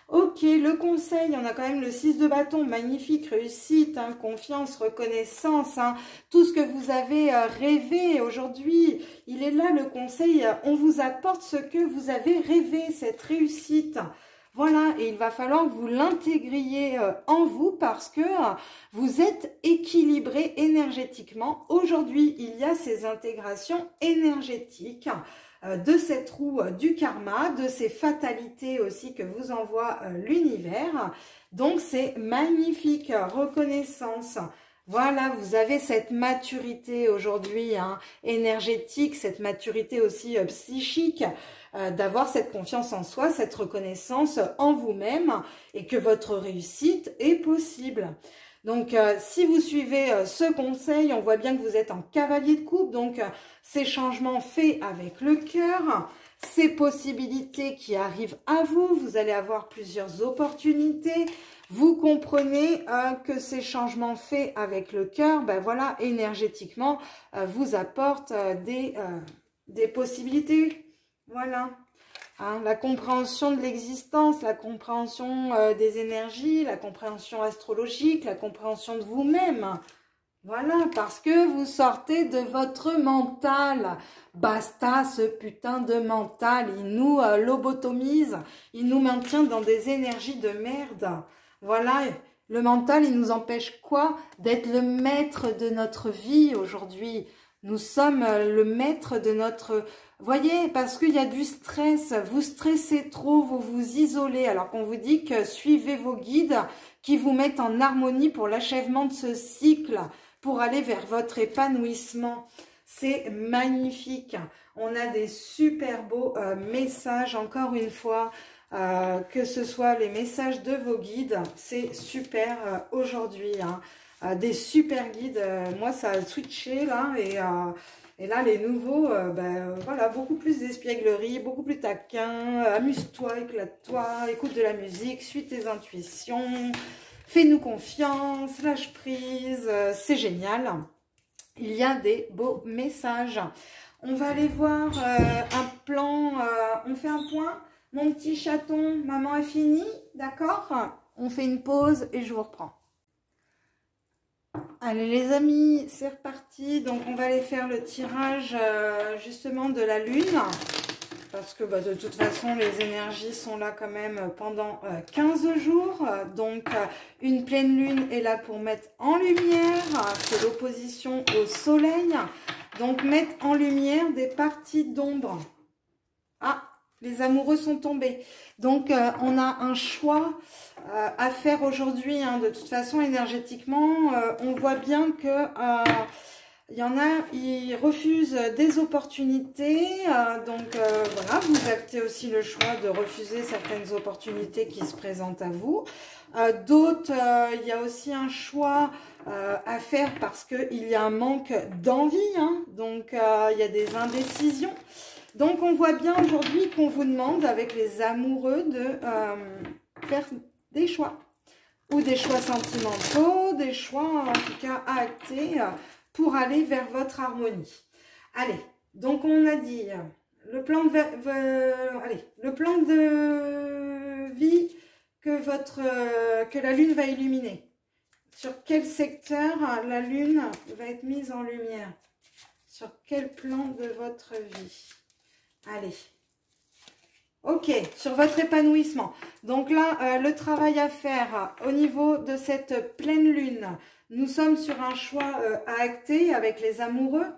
Ok, le conseil, on a quand même le 6 de bâton, magnifique, réussite, hein, confiance, reconnaissance, hein, tout ce que vous avez rêvé aujourd'hui, il est là le conseil, on vous apporte ce que vous avez rêvé, cette réussite. Voilà, et il va falloir que vous l'intégriez en vous parce que vous êtes équilibré énergétiquement. Aujourd'hui, il y a ces intégrations énergétiques de cette roue du karma, de ces fatalités aussi que vous envoie l'univers. Donc, c'est magnifique, reconnaissance. Voilà, vous avez cette maturité aujourd'hui hein, énergétique, cette maturité aussi psychique, d'avoir cette confiance en soi, cette reconnaissance en vous-même et que votre réussite est possible. Donc, si vous suivez ce conseil, on voit bien que vous êtes en cavalier de coupe. Donc, ces changements faits avec le cœur, ces possibilités qui arrivent à vous, vous allez avoir plusieurs opportunités. Vous comprenez que ces changements faits avec le cœur, ben voilà, énergétiquement, vous apportent des possibilités. Voilà. Hein, la compréhension de l'existence, la compréhension des énergies, la compréhension astrologique, la compréhension de vous-même. Voilà, parce que vous sortez de votre mental. Basta ce putain de mental, il nous lobotomise, il nous maintient dans des énergies de merde. Voilà, le mental, il nous empêche quoi? D'être le maître de notre vie aujourd'hui. Nous sommes le maître de notre... Voyez, parce qu'il y a du stress, vous stressez trop, vous vous isolez, alors qu'on vous dit que suivez vos guides qui vous mettent en harmonie pour l'achèvement de ce cycle, pour aller vers votre épanouissement. C'est magnifique. On a des super beaux messages, encore une fois, que ce soit les messages de vos guides, c'est super aujourd'hui, hein. Des super guides, moi ça a switché là, et là les nouveaux, voilà, beaucoup plus d'espièglerie, beaucoup plus taquin, amuse-toi, éclate-toi, écoute de la musique, suis tes intuitions, fais-nous confiance, lâche prise, c'est génial. Il y a des beaux messages. On va aller voir un plan, on fait un point. Mon petit chaton, maman a fini, d'accord? On fait une pause et je vous reprends. Allez les amis, c'est reparti. Donc on va aller faire le tirage justement de la lune. Parce que de toute façon, les énergies sont là quand même pendant 15 jours. Donc une pleine lune est là pour mettre en lumière, c'est l'opposition au soleil. Donc mettre en lumière des parties d'ombre. Ah, les amoureux sont tombés. Donc on a un choix à faire aujourd'hui. De toute façon, énergétiquement, on voit bien que il y en a, ils refusent des opportunités. Donc voilà, vous actez aussi le choix de refuser certaines opportunités qui se présentent à vous. D'autres, il y a aussi un choix à faire parce qu'il y a un manque d'envie. Donc il y a des indécisions. Donc, on voit bien aujourd'hui qu'on vous demande avec les amoureux de faire des choix. Ou des choix sentimentaux, des choix en tout cas à acter pour aller vers votre harmonie. Allez, donc on a dit le plan de vie que la lune va illuminer. Sur quel secteur la lune va être mise en lumière? Sur quel plan de votre vie? Allez, ok, sur votre épanouissement. Donc là, le travail à faire au niveau de cette pleine lune, nous sommes sur un choix à acter avec les amoureux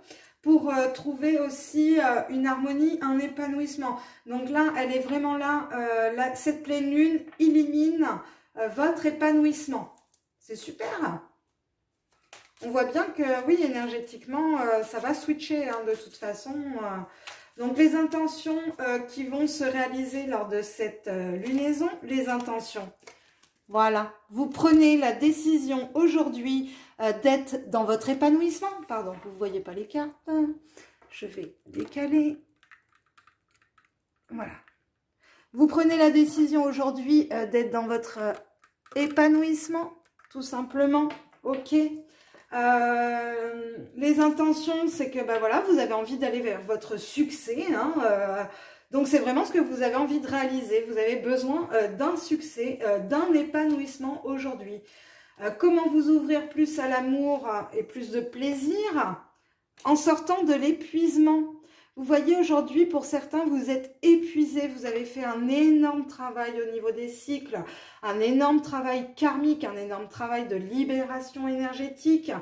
pour trouver aussi une harmonie, un épanouissement. Donc là, elle est vraiment là, cette pleine lune illumine votre épanouissement. C'est super. On voit bien que, oui, énergétiquement, ça va switcher de toute façon. Donc, les intentions qui vont se réaliser lors de cette lunaison, les intentions. Voilà, vous prenez la décision aujourd'hui d'être dans votre épanouissement. Pardon, vous ne voyez pas les cartes. Je vais décaler. Voilà. Vous prenez la décision aujourd'hui d'être dans votre épanouissement, tout simplement. Ok. Les intentions, c'est que voilà, vous avez envie d'aller vers votre succès. Donc, c'est vraiment ce que vous avez envie de réaliser. Vous avez besoin d'un succès, d'un épanouissement aujourd'hui. Comment vous ouvrir plus à l'amour et plus de plaisir en sortant de l'épuisement. Vous voyez, aujourd'hui, pour certains, vous êtes épuisés. Vous avez fait un énorme travail au niveau des cycles, un énorme travail karmique, un énorme travail de libération énergétique.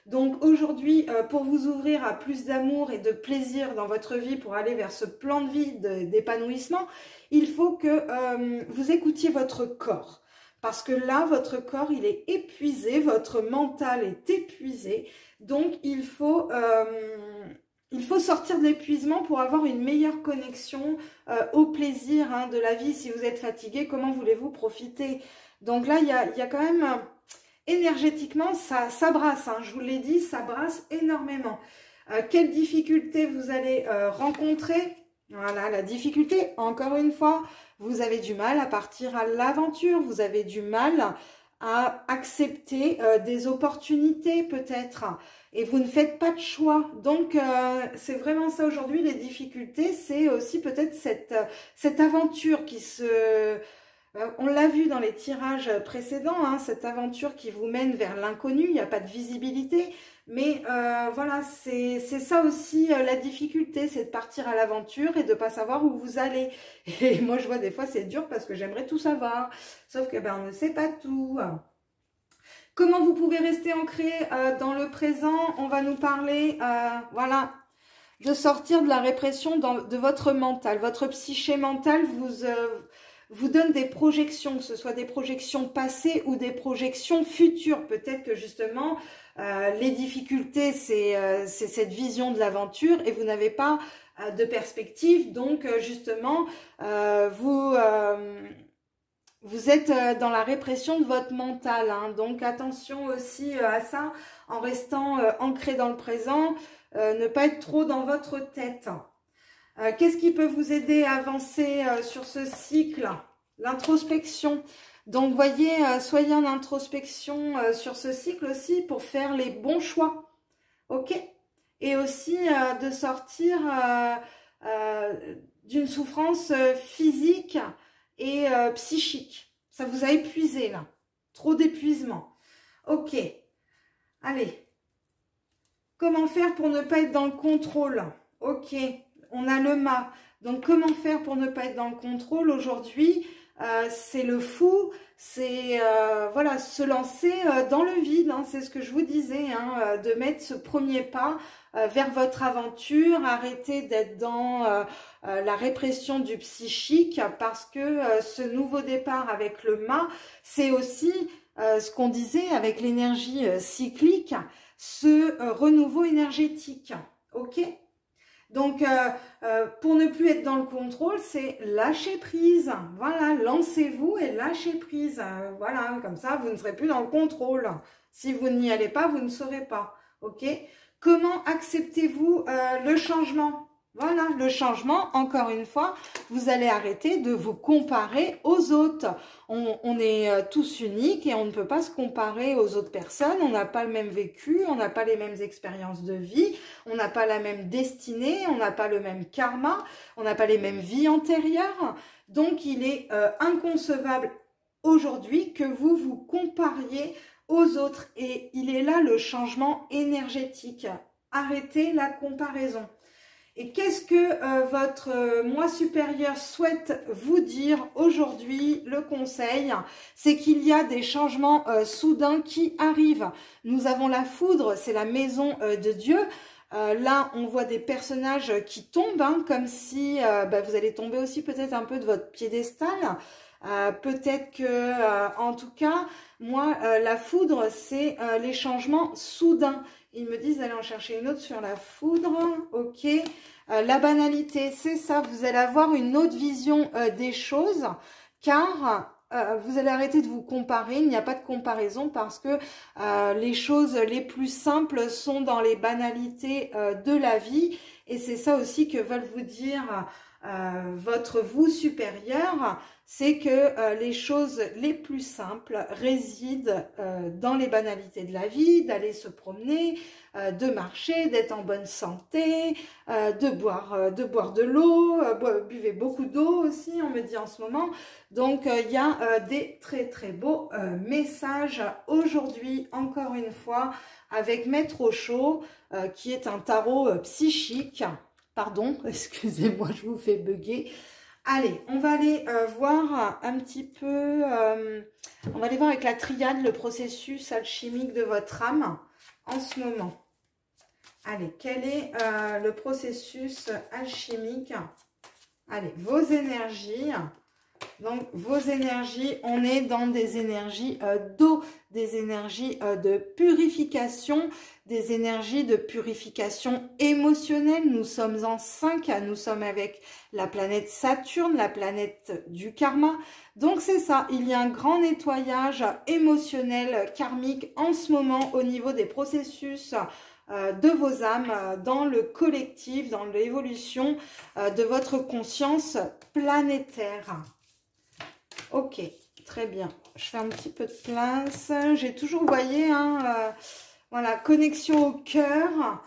Donc aujourd'hui, pour vous ouvrir à plus d'amour et de plaisir dans votre vie, pour aller vers ce plan de vie d'épanouissement, il faut que vous écoutiez votre corps. Parce que là, votre corps, il est épuisé, votre mental est épuisé. Donc, il faut sortir de l'épuisement pour avoir une meilleure connexion au plaisir de la vie. Si vous êtes fatigué, comment voulez-vous profiter? Donc là, il y a quand même, énergétiquement, ça brasse. Je vous l'ai dit, ça brasse énormément. Quelles difficultés vous allez rencontrer? Voilà, la difficulté, encore une fois, vous avez du mal à partir à l'aventure. Vous avez du mal à accepter des opportunités peut-être. Et vous ne faites pas de choix. Donc, c'est vraiment ça aujourd'hui, les difficultés. C'est aussi peut-être cette aventure qui se... on l'a vu dans les tirages précédents, cette aventure qui vous mène vers l'inconnu. Il n'y a pas de visibilité. Mais voilà, c'est ça aussi la difficulté. C'est de partir à l'aventure et de ne pas savoir où vous allez. Et moi, je vois des fois, c'est dur parce que j'aimerais tout savoir. Sauf que on ne sait pas tout. Comment vous pouvez rester ancré dans le présent? On va nous parler, voilà, de sortir de la répression de votre mental. Votre psyché mentale vous donne des projections, que ce soit des projections passées ou des projections futures. Peut-être que justement, les difficultés, c'est cette vision de l'aventure et vous n'avez pas de perspective. Donc, justement, vous êtes dans la répression de votre mental, donc attention aussi à ça, en restant ancré dans le présent, ne pas être trop dans votre tête. Qu'est-ce qui peut vous aider à avancer sur ce cycle? L'introspection. Donc, voyez, soyez en introspection sur ce cycle aussi pour faire les bons choix. Ok? Et aussi de sortir d'une souffrance physique et psychique. Ça vous a épuisé là. Trop d'épuisement. Ok. Allez. Comment faire pour ne pas être dans le contrôle? Ok, on a le mât. Donc, comment faire pour ne pas être dans le contrôle aujourd'hui? C'est le fou, c'est voilà, se lancer dans le vide, hein, c'est ce que je vous disais, hein, de mettre ce premier pas vers votre aventure, arrêter d'être dans la répression du psychique, parce que ce nouveau départ avec le mât, c'est aussi ce qu'on disait avec l'énergie cyclique, ce renouveau énergétique, ok? Donc, pour ne plus être dans le contrôle, c'est lâcher prise. Voilà, lancez-vous et lâchez prise. Voilà, comme ça, vous ne serez plus dans le contrôle. Si vous n'y allez pas, vous ne saurez pas. Ok? Comment acceptez-vous le changement? Voilà, le changement, encore une fois, vous allez arrêter de vous comparer aux autres. On est tous uniques et on ne peut pas se comparer aux autres personnes. On n'a pas le même vécu, on n'a pas les mêmes expériences de vie, on n'a pas la même destinée, on n'a pas le même karma, on n'a pas les mêmes vies antérieures. Donc, il est inconcevable aujourd'hui que vous vous compariez aux autres. Et il est là le changement énergétique. Arrêtez la comparaison. Et qu'est-ce que votre moi supérieur souhaite vous dire aujourd'hui? Le conseil, c'est qu'il y a des changements soudains qui arrivent. Nous avons la foudre, c'est la maison de Dieu. Là, on voit des personnages qui tombent, hein, comme si vous allez tomber aussi peut-être un peu de votre piédestal. Peut-être que, en tout cas, moi, la foudre, c'est les changements soudains. Ils me disent d'aller en chercher une autre sur la foudre. Ok. La banalité, c'est ça. Vous allez avoir une autre vision des choses, car vous allez arrêter de vous comparer. Il n'y a pas de comparaison parce que les choses les plus simples sont dans les banalités de la vie. Et c'est ça aussi que veulent vous dire votre vous supérieur. C'est que les choses les plus simples résident dans les banalités de la vie, d'aller se promener, de marcher, d'être en bonne santé, de boire de l'eau, buvez beaucoup d'eau aussi, on me dit en ce moment. Donc, il y a des très très beaux messages aujourd'hui, encore une fois, avec Maître Osho, qui est un tarot psychique. Pardon, excusez-moi, je vous fais bugger. Allez, on va aller voir un petit peu, on va aller voir avec la triade le processus alchimique de votre âme en ce moment. Allez, quel est le processus alchimique? Allez, vos énergies. Donc, vos énergies, on est dans des énergies d'eau, des énergies de purification, des énergies de purification émotionnelle. Nous sommes en 5, nous sommes avec la planète Saturne, la planète du karma. Donc, c'est ça, il y a un grand nettoyage émotionnel, karmique en ce moment au niveau des processus de vos âmes, dans le collectif, dans l'évolution de votre conscience planétaire. Ok, très bien. Je fais un petit peu de place. J'ai toujours, vous voyez, hein, voilà, connexion au cœur.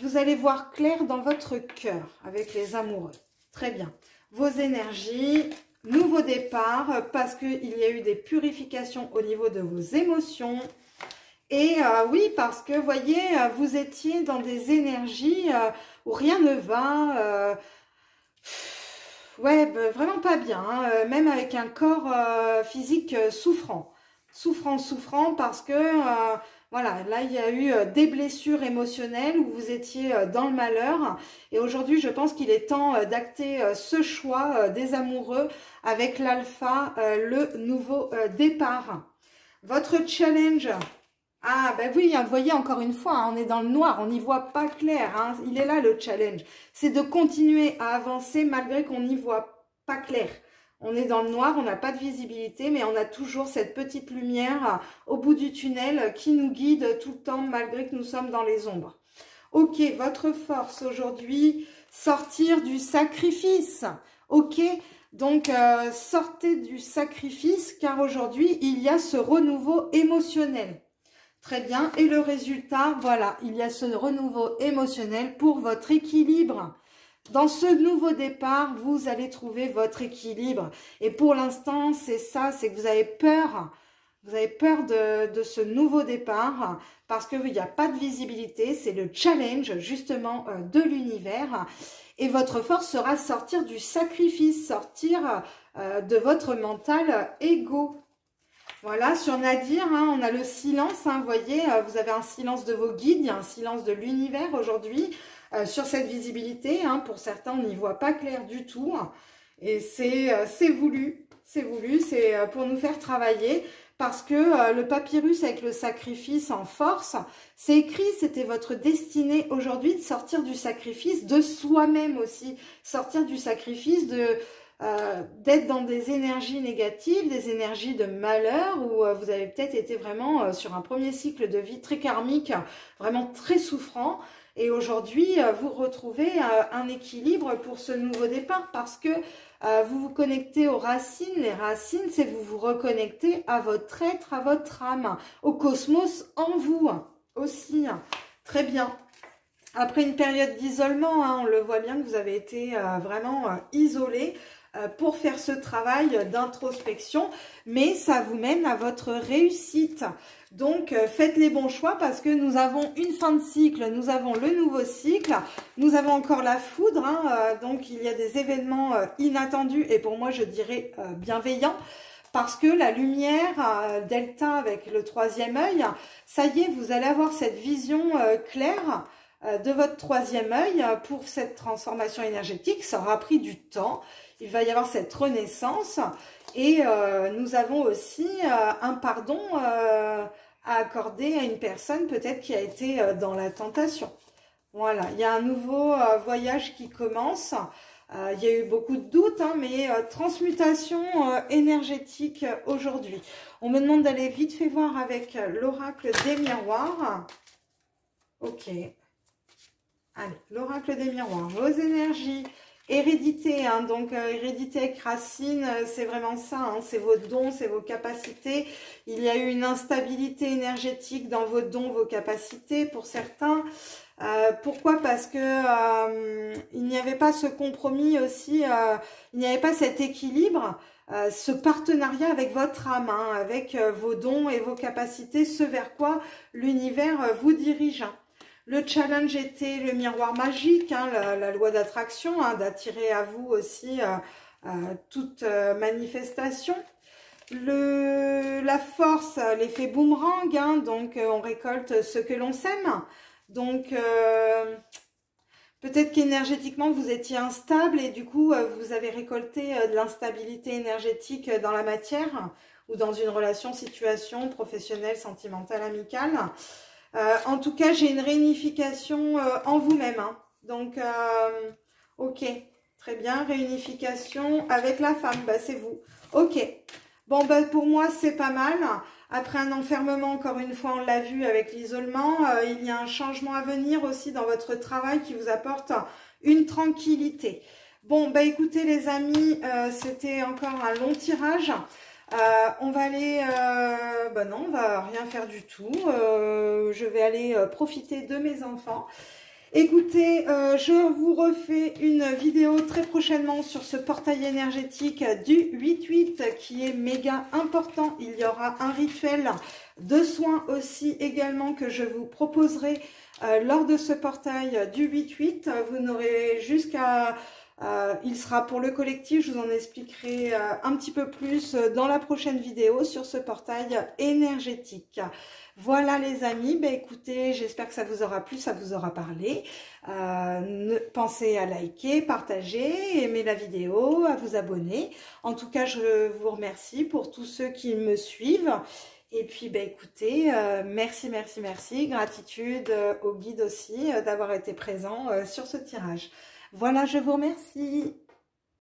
Vous allez voir clair dans votre cœur avec les amoureux. Très bien. Vos énergies, nouveau départ, parce qu'il y a eu des purifications au niveau de vos émotions. Et oui, parce que, vous voyez, vous étiez dans des énergies où rien ne va. Ouais, vraiment pas bien, hein, même avec un corps physique souffrant. Souffrant parce que, voilà, là, il y a eu des blessures émotionnelles où vous étiez dans le malheur. Et aujourd'hui, je pense qu'il est temps d'acter ce choix des amoureux avec l'alpha, le nouveau départ. Votre challenge... Ah, ben oui, vous voyez, encore une fois, hein, on est dans le noir, on n'y voit pas clair. Hein, il est là le challenge. C'est de continuer à avancer malgré qu'on n'y voit pas clair. On est dans le noir, on n'a pas de visibilité, mais on a toujours cette petite lumière au bout du tunnel qui nous guide tout le temps malgré que nous sommes dans les ombres. Ok, votre force aujourd'hui, sortir du sacrifice. Ok, donc sortez du sacrifice car aujourd'hui, il y a ce renouveau émotionnel. Très bien. Et le résultat, voilà, il y a ce renouveau émotionnel pour votre équilibre. Dans ce nouveau départ, vous allez trouver votre équilibre. Et pour l'instant, c'est ça, c'est que vous avez peur Vous avez peur de ce nouveau départ parce qu'il n'y a pas de visibilité. C'est le challenge justement de l'univers. Et votre force sera sortir du sacrifice, sortir de votre mental égo. Voilà, sur Nadir, hein, on a le silence, hein, vous voyez, vous avez un silence de vos guides, il y a un silence de l'univers aujourd'hui sur cette visibilité. Hein, pour certains, on n'y voit pas clair du tout. Et c'est voulu, c'est pour nous faire travailler. Parce que le papyrus avec le sacrifice en force, c'est écrit, c'était votre destinée aujourd'hui de sortir du sacrifice, de soi-même aussi, sortir du sacrifice d'être dans des énergies négatives, des énergies de malheur, où vous avez peut-être été vraiment sur un premier cycle de vie très karmique, vraiment très souffrant. Et aujourd'hui, vous retrouvez un équilibre pour ce nouveau départ parce que vous vous connectez aux racines. Les racines, c'est vous vous reconnectez à votre être, à votre âme, au cosmos en vous aussi. Très bien. Après une période d'isolement, hein, on le voit bien que vous avez été vraiment isolé pour faire ce travail d'introspection, mais ça vous mène à votre réussite. Donc, faites les bons choix parce que nous avons une fin de cycle, nous avons le nouveau cycle, nous avons encore la foudre, hein, donc il y a des événements inattendus et pour moi, je dirais bienveillants. Parce que la lumière delta avec le troisième œil, ça y est, vous allez avoir cette vision claire de votre troisième œil pour cette transformation énergétique. Ça aura pris du temps. Il va y avoir cette renaissance. Et nous avons aussi un pardon à accorder à une personne peut-être qui a été dans la tentation. Voilà, il y a un nouveau voyage qui commence. Il y a eu beaucoup de doutes, hein, mais transmutation énergétique aujourd'hui. On me demande d'aller vite fait voir avec l'oracle des miroirs. Ok. Allez, l'oracle des miroirs, vos énergies, hérédité, hein, donc hérédité avec racine, c'est vraiment ça, hein, c'est vos dons, c'est vos capacités. Il y a eu une instabilité énergétique dans vos dons, vos capacités pour certains. Pourquoi? Parce que il n'y avait pas ce compromis aussi, il n'y avait pas cet équilibre, ce partenariat avec votre âme, hein, avec vos dons et vos capacités, ce vers quoi l'univers vous dirige. Le challenge était le miroir magique, hein, la loi d'attraction, hein, d'attirer à vous aussi toute manifestation. La force, l'effet boomerang, hein, donc on récolte ce que l'on sème. Donc peut-être qu'énergétiquement vous étiez instable et du coup vous avez récolté de l'instabilité énergétique dans la matière ou dans une relation, situation professionnelle, sentimentale, amicale. En tout cas, j'ai une réunification en vous-même. Hein. Donc, ok, très bien. Réunification avec la femme, bah, c'est vous. Ok. Bon, bah, pour moi, c'est pas mal. Après un enfermement, encore une fois, on l'a vu avec l'isolement, il y a un changement à venir aussi dans votre travail qui vous apporte une tranquillité. Bon, bah, écoutez, les amis, c'était encore un long tirage. On va aller, bah non, on va rien faire du tout. Je vais aller profiter de mes enfants. Écoutez, je vous refais une vidéo très prochainement sur ce portail énergétique du 8-8 qui est méga important. Il y aura un rituel de soins aussi également que je vous proposerai lors de ce portail du 8-8. Vous n'aurez jusqu'à... il sera pour le collectif, je vous en expliquerai un petit peu plus dans la prochaine vidéo sur ce portail énergétique. Voilà les amis, ben écoutez, j'espère que ça vous aura plu, ça vous aura parlé. Pensez à liker, partager, aimer la vidéo, à vous abonner. En tout cas, je vous remercie pour tous ceux qui me suivent. Et puis, ben écoutez, merci, merci, merci. Gratitude au guide aussi d'avoir été présent sur ce tirage. Voilà, je vous remercie.